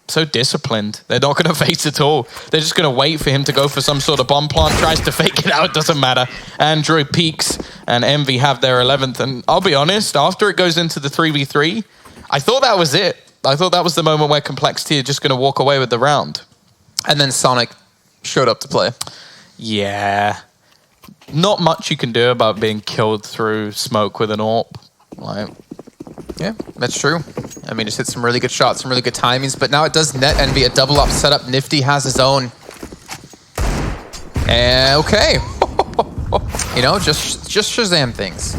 [SPEAKER 2] so disciplined. They're not going to face at all. They're just going to wait for him to go for some sort of bomb plant, tries to fake it out, doesn't matter. Android peaks and Envy have their 11th. And I'll be honest, after it goes into the 3v3, I thought that was it. I thought that was the moment where compLexity are just going to walk away with the round.
[SPEAKER 1] And then Sonic showed up to play.
[SPEAKER 2] Yeah. Not much you can do about being killed through smoke with an AWP. Like,
[SPEAKER 1] yeah, that's true. I mean, just hit some really good shots, some really good timings, but now it does net Envy a double up setup. Nifty has his own. And okay. You know, just Shazam things.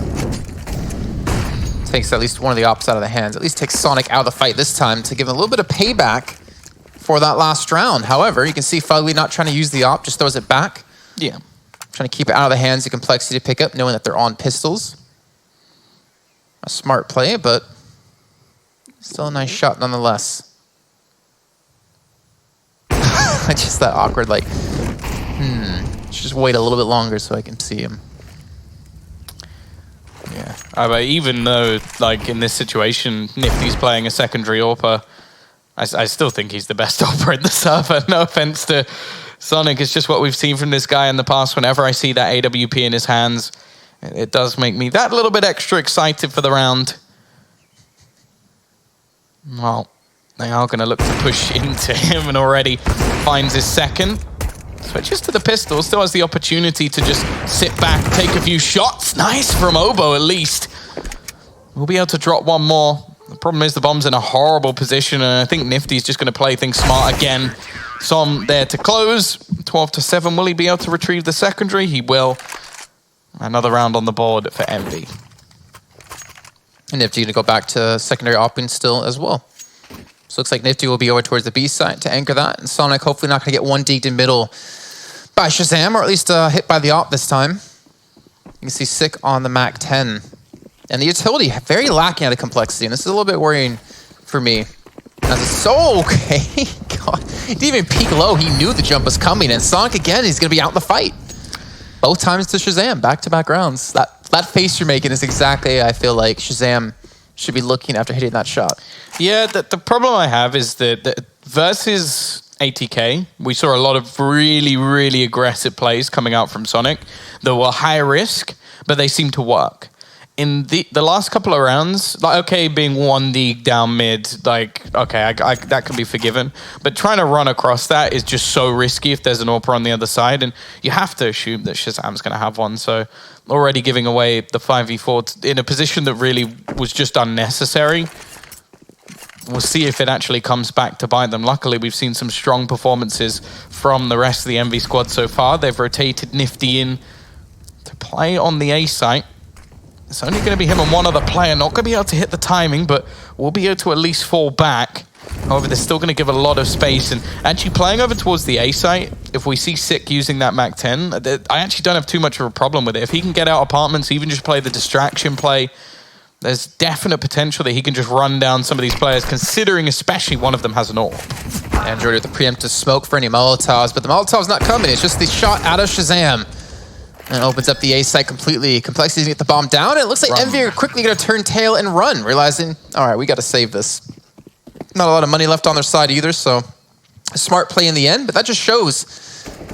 [SPEAKER 1] Takes at least one of the ops out of the hands. At least takes Sonic out of the fight this time to give him a little bit of payback for that last round. However, you can see Fugly not trying to use the op, just throws it back.
[SPEAKER 2] yeah.
[SPEAKER 1] Trying to keep it out of the hands of compLexity to pick up, knowing that they're on pistols. A smart play, but still a nice shot nonetheless. Just that awkward, like, just wait a little bit longer so I can see him.
[SPEAKER 2] Yeah. But even though, like, in this situation, Nifty's playing a secondary AWPer, I still think he's the best AWPer in the server. No offense to Sonic, it's just what we've seen from this guy in the past. Whenever I see that AWP in his hands, it does make me that little bit extra excited for the round. Well, they are going to look to push into him and already finds his second. Switches to the pistol, still has the opportunity to just sit back, take a few shots. Nice from Obo, at least. We'll be able to drop one more. The problem is the bomb's in a horrible position, and I think Nifty's just going to play things smart again. Som there to close. 12-7. Will he be able to retrieve the secondary? He will. Another round on the board for Envy.
[SPEAKER 1] And Nifty going to go back to secondary opping still as well. So looks like Nifty will be over towards the B side to anchor that. And Sonic hopefully not going to get one deked in middle by Shazam, or at least hit by the op this time. You can see Sick on the MAC-10. And the utility very lacking out of compLexity. And this is a little bit worrying for me. As it's so okay. God, he didn't even peek low. He knew the jump was coming. And Sonic again, he's going to be out in the fight. Both times to Shazam, back-to-back rounds. That face you're making is exactly, I feel like, Shazam should be looking after hitting that shot.
[SPEAKER 2] Yeah, the problem I have is that versus ATK, we saw a lot of really, really aggressive plays coming out from Sonic that were high risk, but they seem to work. In the last couple of rounds, like, okay, being 1D down mid, like, okay, that can be forgiven. But trying to run across that is just so risky if there's an AWPer on the other side, and you have to assume that Shazam's going to have one. So already giving away the 5v4 in a position that really was just unnecessary. We'll see if it actually comes back to bite them. Luckily, we've seen some strong performances from the rest of the Envy squad so far. They've rotated Nifty in to play on the A site. It's only going to be him and one other player. Not going to be able to hit the timing, but we'll be able to at least fall back. However, they're still going to give a lot of space. And actually playing over towards the A site, if we see Sick using that MAC-10, I actually don't have too much of a problem with it. If he can get out apartments, even just play the distraction play, there's definite potential that he can just run down some of these players, considering especially one of them has an AWP.
[SPEAKER 1] Android with the preemptive smoke for any Molotovs, but the Molotov's not coming. It's just the shot out of Shazam. And opens up the A site completely. compLexity to get the bomb down. And it looks like Envy are quickly going to turn tail and run, realizing, all right, we got to save this. Not a lot of money left on their side either, so a smart play in the end. But that just shows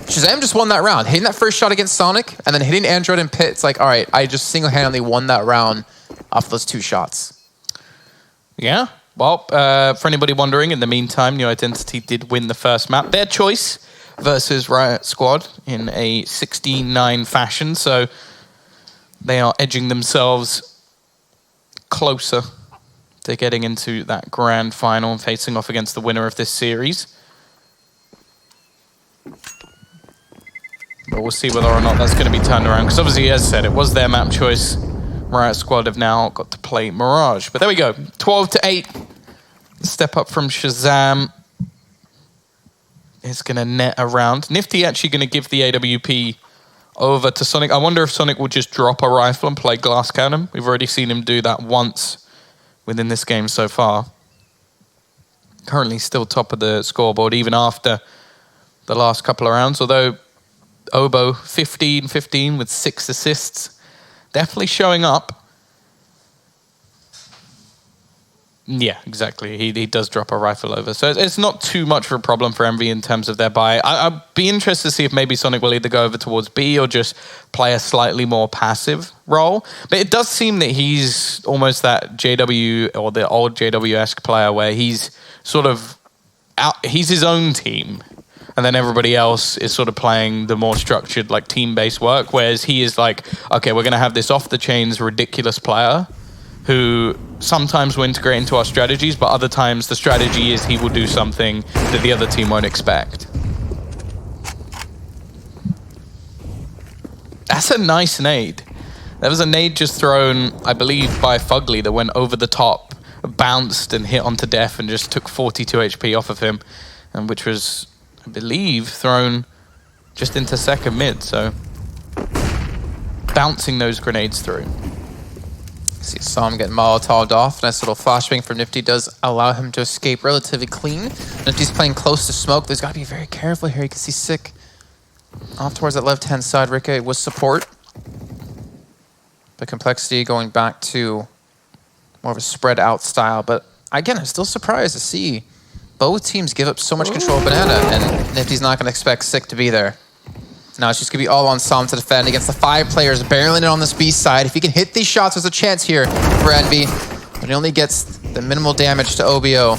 [SPEAKER 1] Shazam just won that round. Hitting that first shot against Sonic, and then hitting Android and Pit. It's like, all right, I just single-handedly won that round off those two shots.
[SPEAKER 2] Yeah. Well, for anybody wondering, in the meantime, New Identity did win the first map. Their choice versus Riot Squad in a 16-9 fashion, so they are edging themselves closer to getting into that grand final and facing off against the winner of this series. But we'll see whether or not that's going to be turned around, because obviously, as I said, it was their map choice. Riot Squad have now got to play Mirage. But there we go, 12-8. Step up from Shazam. is going to net around. Nifty actually going to give the AWP over to Sonic. I wonder if Sonic will just drop a rifle and play glass cannon. We've already seen him do that once within this game so far. Currently still top of the scoreboard, even after the last couple of rounds. Although Obo, 15-15 with 6 assists. Definitely showing up. Yeah, exactly. He does drop a rifle over. So it's not too much of a problem for Envy in terms of their buy. I'd be interested to see if maybe Sonic will either go over towards B or just play a slightly more passive role. But it does seem that he's almost that JW or the old JW-esque player where he's sort of out, he's his own team. And then everybody else is sort of playing the more structured, like team-based work. Whereas he is like, okay, we're going to have this off-the-chains ridiculous player who sometimes will integrate into our strategies, but other times the strategy is he will do something that the other team won't expect. That's a nice nade. There was a nade just thrown, I believe, by Fugly that went over the top, bounced and hit onto Def and just took 42 HP off of him, and which was, I believe, thrown just into second mid, so bouncing those grenades through.
[SPEAKER 1] See, saw him getting Molotov'd off. Nice little flashbang from Nifty does allow him to escape relatively clean. Nifty's playing close to smoke. There's got to be very careful here. You can see Sick off towards that left-hand side. Ricka with support. The compLexity going back to more of a spread-out style. But again, I'm still surprised to see both teams give up so much control of Banana, and Nifty's not going to expect Sick to be there. Now it's just going to be all on Som to defend against the 5 players barreling in on this B side. If he can hit these shots, there's a chance here for Envy. But he only gets the minimal damage to OBO.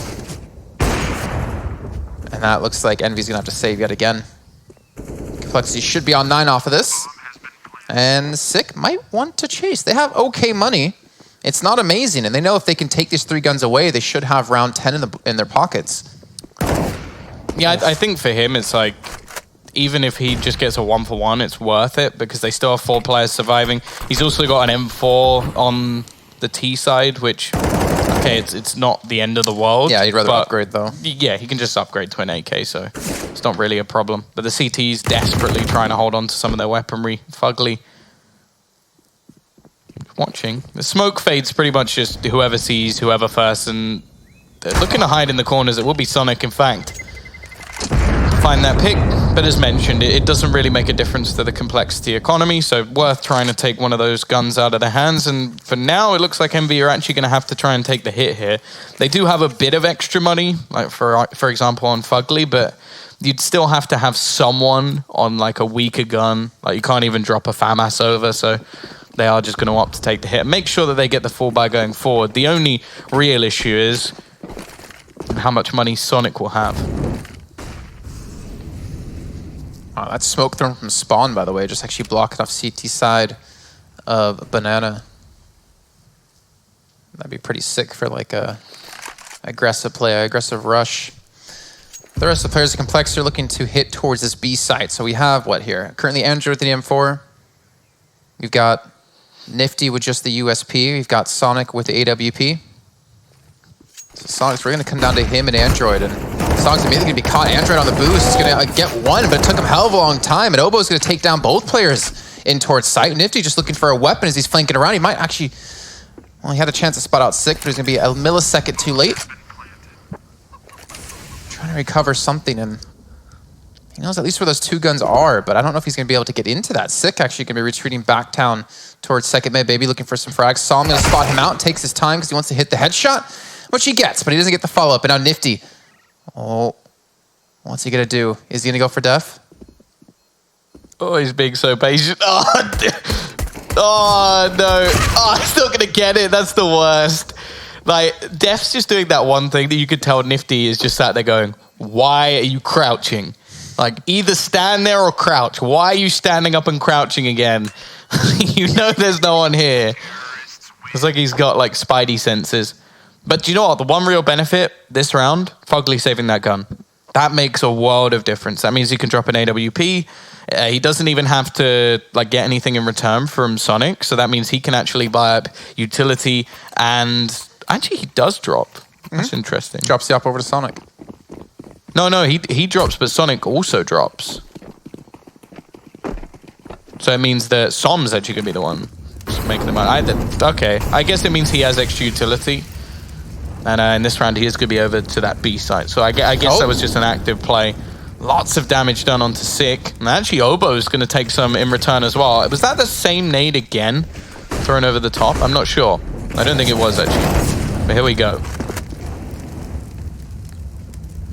[SPEAKER 1] And that looks like Envy's going to have to save yet again. compLexity should be on 9 off of this. And Sick might want to chase. They have okay money. It's not amazing. And they know if they can take these 3 guns away, they should have round 10 in their pockets.
[SPEAKER 2] Yeah, I think for him, it's like, even if he just gets a 1-for-1, it's worth it because they still have 4 players surviving. He's also got an M4 on the T side, which, okay, it's not the end of the world.
[SPEAKER 1] Yeah, he'd rather upgrade though.
[SPEAKER 2] Yeah, he can just upgrade to an AK, so it's not really a problem. But the CT's desperately trying to hold on to some of their weaponry. Fugly watching. The smoke fades pretty much just whoever sees whoever first, and they're looking to hide in the corners. It will be Sonic, in fact. Find that pick, but as mentioned, it doesn't really make a difference to the compLexity economy, so worth trying to take one of those guns out of their hands. And for now, it looks like Envy are actually going to have to try and take the hit here. They do have a bit of extra money, like for example on Fugly, but you'd still have to have someone on like a weaker gun. Like you can't even drop a FAMAS over, so they are just going to opt to take the hit and make sure that they get the full buy going forward. The only real issue is how much money Sonic will have.
[SPEAKER 1] Oh, that's smoke thrown from spawn, by the way. Just actually blocking off CT side of Banana. That'd be pretty sick for like a aggressive play, aggressive rush. The rest of the players of compLexity are looking to hit towards this B site. So we have what here? Currently Andrew with the M4. We've got Nifty with just the USP. We've got Sonic with the AWP. So Sonic's really going to come down to him and Android, and Sonic's immediately going to be caught. Android on the boost. He's going to get one, but it took him a hell of a long time, and Obo's going to take down both players in towards sight. Nifty just looking for a weapon as he's flanking around. He might actually, well, he had a chance to spot out Sick, but he's going to be a millisecond too late. Trying to recover something, and he knows at least where those 2 guns are, but I don't know if he's going to be able to get into that. Sick actually going to be retreating back down towards second mid, maybe looking for some frags. Som going to spot him out, takes his time because he wants to hit the headshot, which he gets, but he doesn't get the follow-up. And now Nifty, oh, what's he going to do? Is he going to go for Def?
[SPEAKER 2] Oh, he's being so patient. Oh, no. Oh, he's not going to get it. That's the worst. Like, Def's just doing that one thing that you could tell Nifty is just sat there going, why are you crouching? Like, either stand there or crouch. Why are you standing up and crouching again? You know there's no one here. It's like he's got, like, spidey senses. But do you know what? The one real benefit this round, Fugly saving that gun. That makes a world of difference. That means he can drop an AWP. He doesn't even have to like get anything in return from Sonic. So that means he can actually buy up utility. And actually, he does drop. That's interesting.
[SPEAKER 1] Drops the up over to Sonic.
[SPEAKER 2] No, he drops, but Sonic also drops. So it means that Som's actually going to be the one making them out. Okay, I guess it means he has extra utility. And in this round, he is going to be over to that B site. So I guess that was just an active play. Lots of damage done onto Sick. And actually, Obo's going to take some in return as well. Was that the same nade again? Thrown over the top? I'm not sure. I don't think it was, actually. But here we go.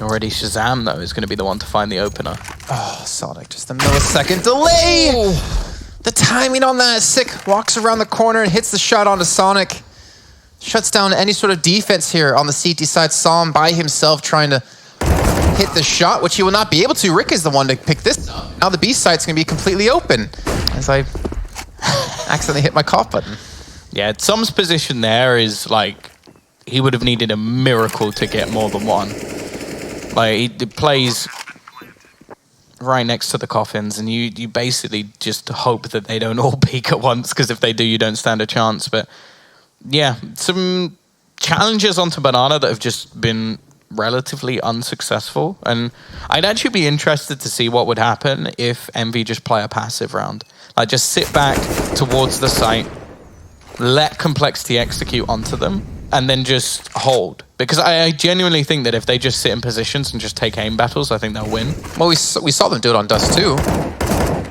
[SPEAKER 2] Already Shazam, though, is going to be the one to find the opener.
[SPEAKER 1] Oh, Sonic, just a millisecond delay! Oh. The timing on that. Sick walks around the corner and hits the shot onto Sonic. Shuts down any sort of defense here on the CT side. Saw him by himself trying to hit the shot, which he will not be able to. Rick is the one to pick this up. Now the B site's going to be completely open as I accidentally hit my cough button.
[SPEAKER 2] Yeah, Som's position there is like he would have needed a miracle to get more than one. Like he plays right next to the coffins, and you basically just hope that they don't all peak at once, because if they do, you don't stand a chance. But yeah, some challenges onto Banana that have just been relatively unsuccessful, and I'd actually be interested to see what would happen if Envy just play a passive round. Like just sit back towards the site, let compLexity execute onto them, and then just hold. Because I genuinely think that if they just sit in positions and just take aim battles, I think they'll win.
[SPEAKER 1] Well, we saw them do it on Dust 2.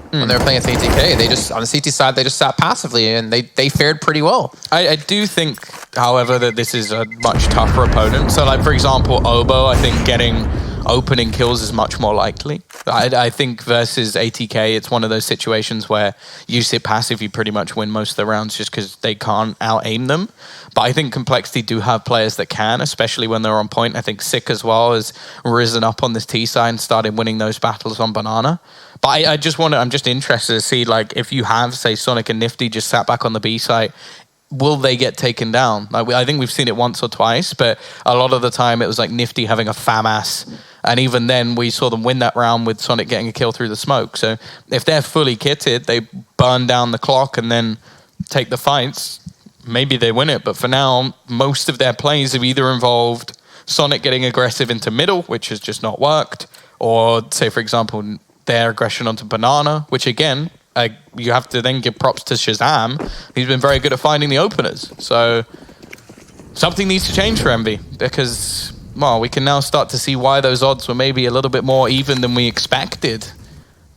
[SPEAKER 1] When they were playing against ATK, they just, on the CT side, they just sat passively, and they fared pretty well.
[SPEAKER 2] I do think, however, that this is a much tougher opponent. So, like, for example, Obo, I think getting opening kills is much more likely. I think versus ATK, it's one of those situations where you sit passive, you pretty much win most of the rounds just because they can't out-aim them. But I think compLexity do have players that can, especially when they're on point. I think Sick as well has risen up on this T side and started winning those battles on Banana. But I'm just interested to see, like, if you have, say, Sonic and Nifty just sat back on the B site, will they get taken down? Like, I think we've seen it once or twice, but a lot of the time it was like Nifty having a FAMAS, and even then we saw them win that round with Sonic getting a kill through the smoke. So if they're fully kitted, they burn down the clock and then take the fights, maybe they win it. But for now, most of their plays have either involved Sonic getting aggressive into middle, which has just not worked, or, say, for example, their aggression onto Banana, which again, you have to then give props to Shazam. He's been very good at finding the openers. So something needs to change for Envy, because, well, we can now start to see why those odds were maybe a little bit more even than we expected,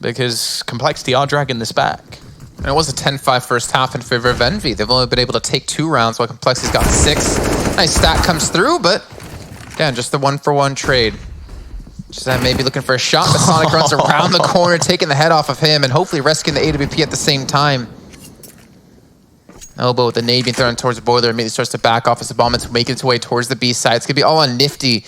[SPEAKER 2] because compLexity are dragging this back.
[SPEAKER 1] And it was a 10-5 first half in favor of Envy. They've only been able to take 2 rounds while compLexity's got 6. Nice stat comes through, but again, just the 1-for-1 trade. Shazam maybe looking for a shot, but Sonic runs around the corner, taking the head off of him, and hopefully rescuing the AWP at the same time. Elbow with the nade being thrown towards the boiler, immediately starts to back off as the bomb is making its way towards the B side. It's going to be all on Nifty,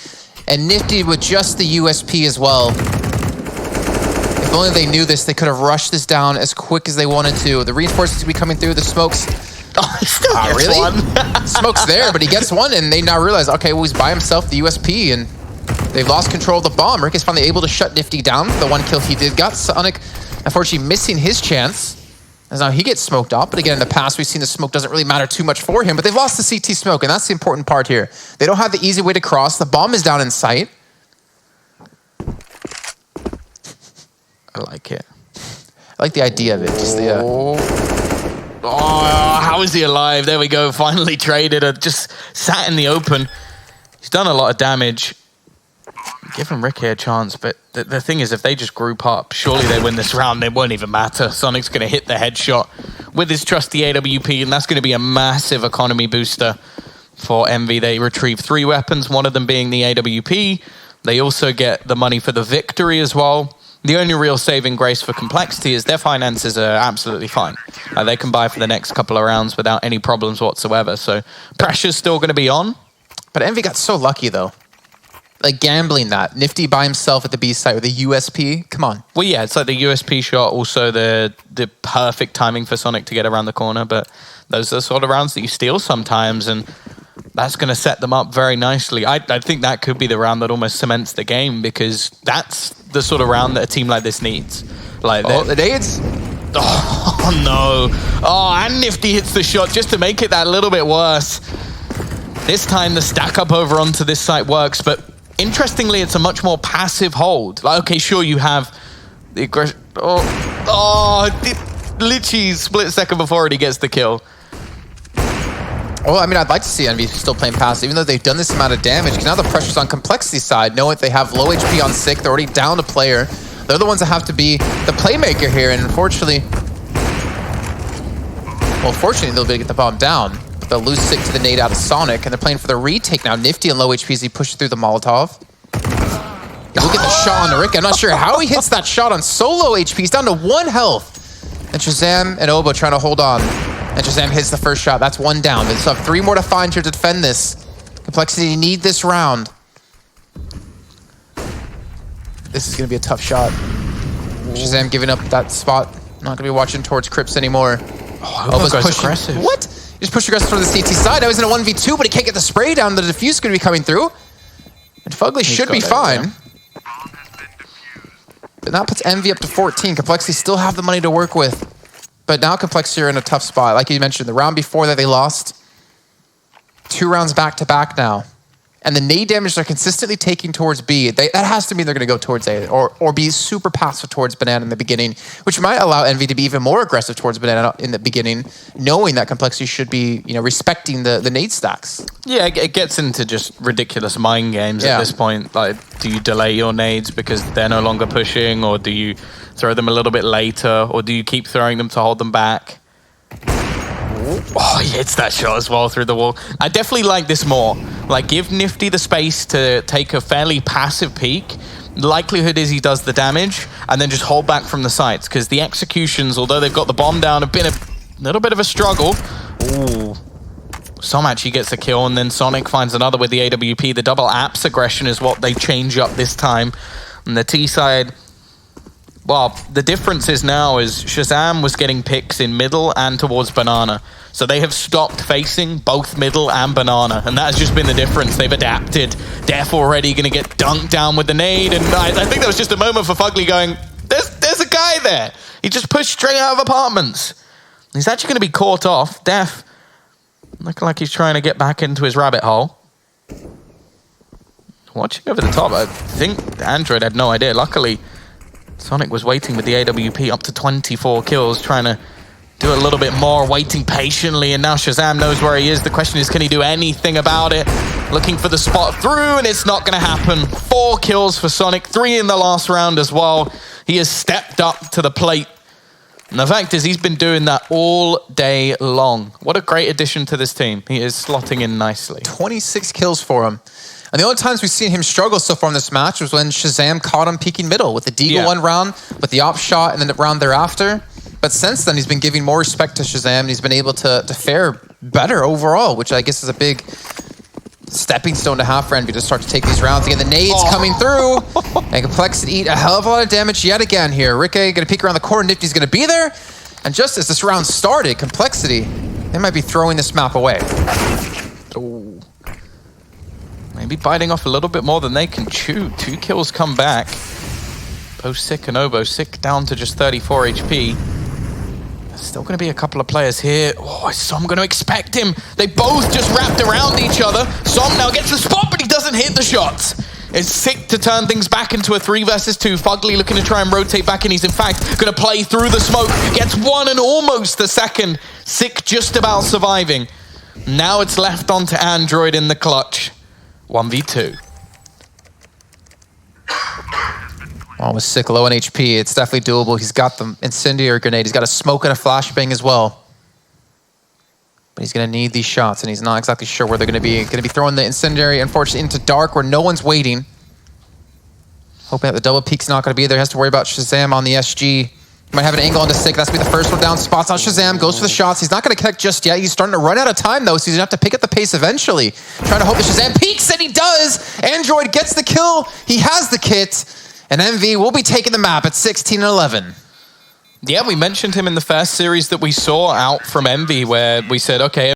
[SPEAKER 1] and Nifty with just the USP as well. If only they knew this, they could have rushed this down as quick as they wanted to. The reinforcements will be coming through, the smokes.
[SPEAKER 2] Oh, he still gets
[SPEAKER 1] really?
[SPEAKER 2] one.
[SPEAKER 1] Smoke's there, but he gets one, and they now realize, okay, well, he's by himself, the USP, and they've lost control of the bomb. Rick is finally able to shut Nifty down. The 1 kill he did got. Sonic, unfortunately, missing his chance, as now he gets smoked off. But again, in the past, we've seen the smoke doesn't really matter too much for him, but they've lost the CT smoke, and that's the important part here. They don't have the easy way to cross. The bomb is down in sight.
[SPEAKER 2] I like it.
[SPEAKER 1] I like the idea of it. Just the,
[SPEAKER 2] Oh, how is he alive? There we go. Finally traded. Just sat in the open. He's done a lot of damage. Giving Ricky a chance, but the thing is, if they just group up, surely they win this round. It won't even matter. Sonic's going to hit the headshot with his trusty AWP, and that's going to be a massive economy booster for Envy. They retrieve 3 weapons, one of them being the AWP. They also get the money for the victory as well. The only real saving grace for compLexity is their finances are absolutely fine. They can buy for the next couple of rounds without any problems whatsoever. So pressure's still going to be on.
[SPEAKER 1] But Envy got so lucky, though. Like, gambling that. Nifty by himself at the B site with a USP. Come on.
[SPEAKER 2] Well, yeah, it's like the USP shot, also the perfect timing for Sonic to get around the corner. But those are the sort of rounds that you steal sometimes, and that's going to set them up very nicely. I think that could be the round that almost cements the game, because that's the sort of round that a team like this needs. Like
[SPEAKER 1] the nades?
[SPEAKER 2] Oh, no. Oh, and Nifty hits the shot just to make it that little bit worse. This time the stack up over onto this site works, but interestingly, it's a much more passive hold. Like, okay, sure, you have the aggression. Literally split second before he gets the kill.
[SPEAKER 1] Well, I mean, I'd like to see Envy still playing passive, even though they've done this amount of damage. Because now the pressure's on compLexity side, knowing they have low HP on Sick. They're already down a player. They're the ones that have to be the playmaker here, and unfortunately... Well, fortunately, they'll be able to get the bomb down. But they'll lose Sick to the nade out of Sonic, and they're playing for the retake now. Nifty and low HP as he pushes through the Molotov. Look at the shot on Rick. I'm not sure how he hits that shot on so low HP. He's down to 1 health. And Shazam and Obo trying to hold on. And Shazam hits the first shot. That's 1 down. They still have 3 more to find here to defend this. compLexity need this round. This is going to be a tough shot. Shazam giving up that spot. Not going to be watching towards Crips anymore.
[SPEAKER 2] Obo's pushing. Aggressive.
[SPEAKER 1] What? He just pushed aggressive from the CT side. Now he's in a 1v2, but he can't get the spray down. The defuse is going to be coming through. And Fugly should be fine. But that puts Envy up to 14. compLexity still have the money to work with. But now compLexity are in a tough spot. Like you mentioned, the round before that they lost. 2 rounds back-to-back now. And the nade damage they're consistently taking towards B, that has to mean they're going to go towards A or be super passive towards Banana in the beginning, which might allow Envy to be even more aggressive towards Banana in the beginning, knowing that compLexity should be, respecting the nade stacks.
[SPEAKER 2] Yeah, it gets into just ridiculous mind games at this point. Like, do you delay your nades because they're no longer pushing, or do you throw them a little bit later, or do you keep throwing them to hold them back? Oh, he hits that shot as well through the wall. I definitely like this more. Like, give Nifty the space to take a fairly passive peek. Likelihood is he does the damage, and then just hold back from the sights, because the executions, although they've got the bomb down, have been a little bit of a struggle. Ooh. Som actually gets a kill, and then Sonic finds another with the AWP. The double apps aggression is what they change up this time. On the T side, well, the difference is now is Shazam was getting picks in middle and towards Banana. So they have stopped facing both middle and Banana, and that has just been the difference. They've adapted. Def already going to get dunked down with the nade, and I think that was just a moment for Fugly going, there's a guy there. He just pushed straight out of apartments. He's actually going to be caught off. Def looking like he's trying to get back into his rabbit hole. Watching over the top, I think Android had no idea. Luckily, Sonic was waiting with the AWP up to 24 kills, trying to do a little bit more, waiting patiently, and now Shazam knows where he is. The question is, can he do anything about it? Looking for the spot through, and it's not going to happen. 4 kills for Sonic, 3 in the last round as well. He has stepped up to the plate. And the fact is, he's been doing that all day long. What a great addition to this team. He is slotting in nicely.
[SPEAKER 1] 26 kills for him. And the only times we've seen him struggle so far in this match was when Shazam caught him peeking middle with the Deagle 1 round, with the op shot, and then the round thereafter. But since then, he's been giving more respect to Shazam, and he's been able to fare better overall, which I guess is a big stepping stone to have for Envy to start to take these rounds. Again, the nades coming through, and compLexity eat a hell of a lot of damage yet again here. Ricky going to peek around the corner, Nifty's going to be there. And just as this round started, compLexity, they might be throwing this map away.
[SPEAKER 2] Ooh. Maybe biting off a little bit more than they can chew. 2 kills come back. Both Sick and Obo. Sick down to just 34 HP. There's still going to be a couple of players here. Oh, is Som going to expect him? They both just wrapped around each other. Som now gets the spot, but he doesn't hit the shots. It's Sick to turn things back into a 3 versus 2. Fugly looking to try and rotate back, and he's in fact going to play through the smoke. Gets 1 and almost the second. Sick just about surviving. Now it's left onto Android in the clutch. 1v2.
[SPEAKER 1] Well, with Sick low on HP, it's definitely doable. He's got the incendiary grenade. He's got a smoke and a flashbang as well. But he's going to need these shots, and he's not exactly sure where they're going to be. Going to be throwing the incendiary, unfortunately, into dark where no one's waiting. Hoping that the double peek's not going to be there. Has to worry about Shazam on the SG. Might have an angle onto Sick. That's going to be the first one down. Spots on Shazam. Goes for the shots. He's not going to connect just yet. He's starting to run out of time, though, so he's going to have to pick up the pace eventually. Trying to hope that Shazam peeks, and he does! Android gets the kill. He has the kit. And MV will be taking the map at 16-11.
[SPEAKER 2] Yeah, we mentioned him in the first series that we saw out from Envy, where we said, okay,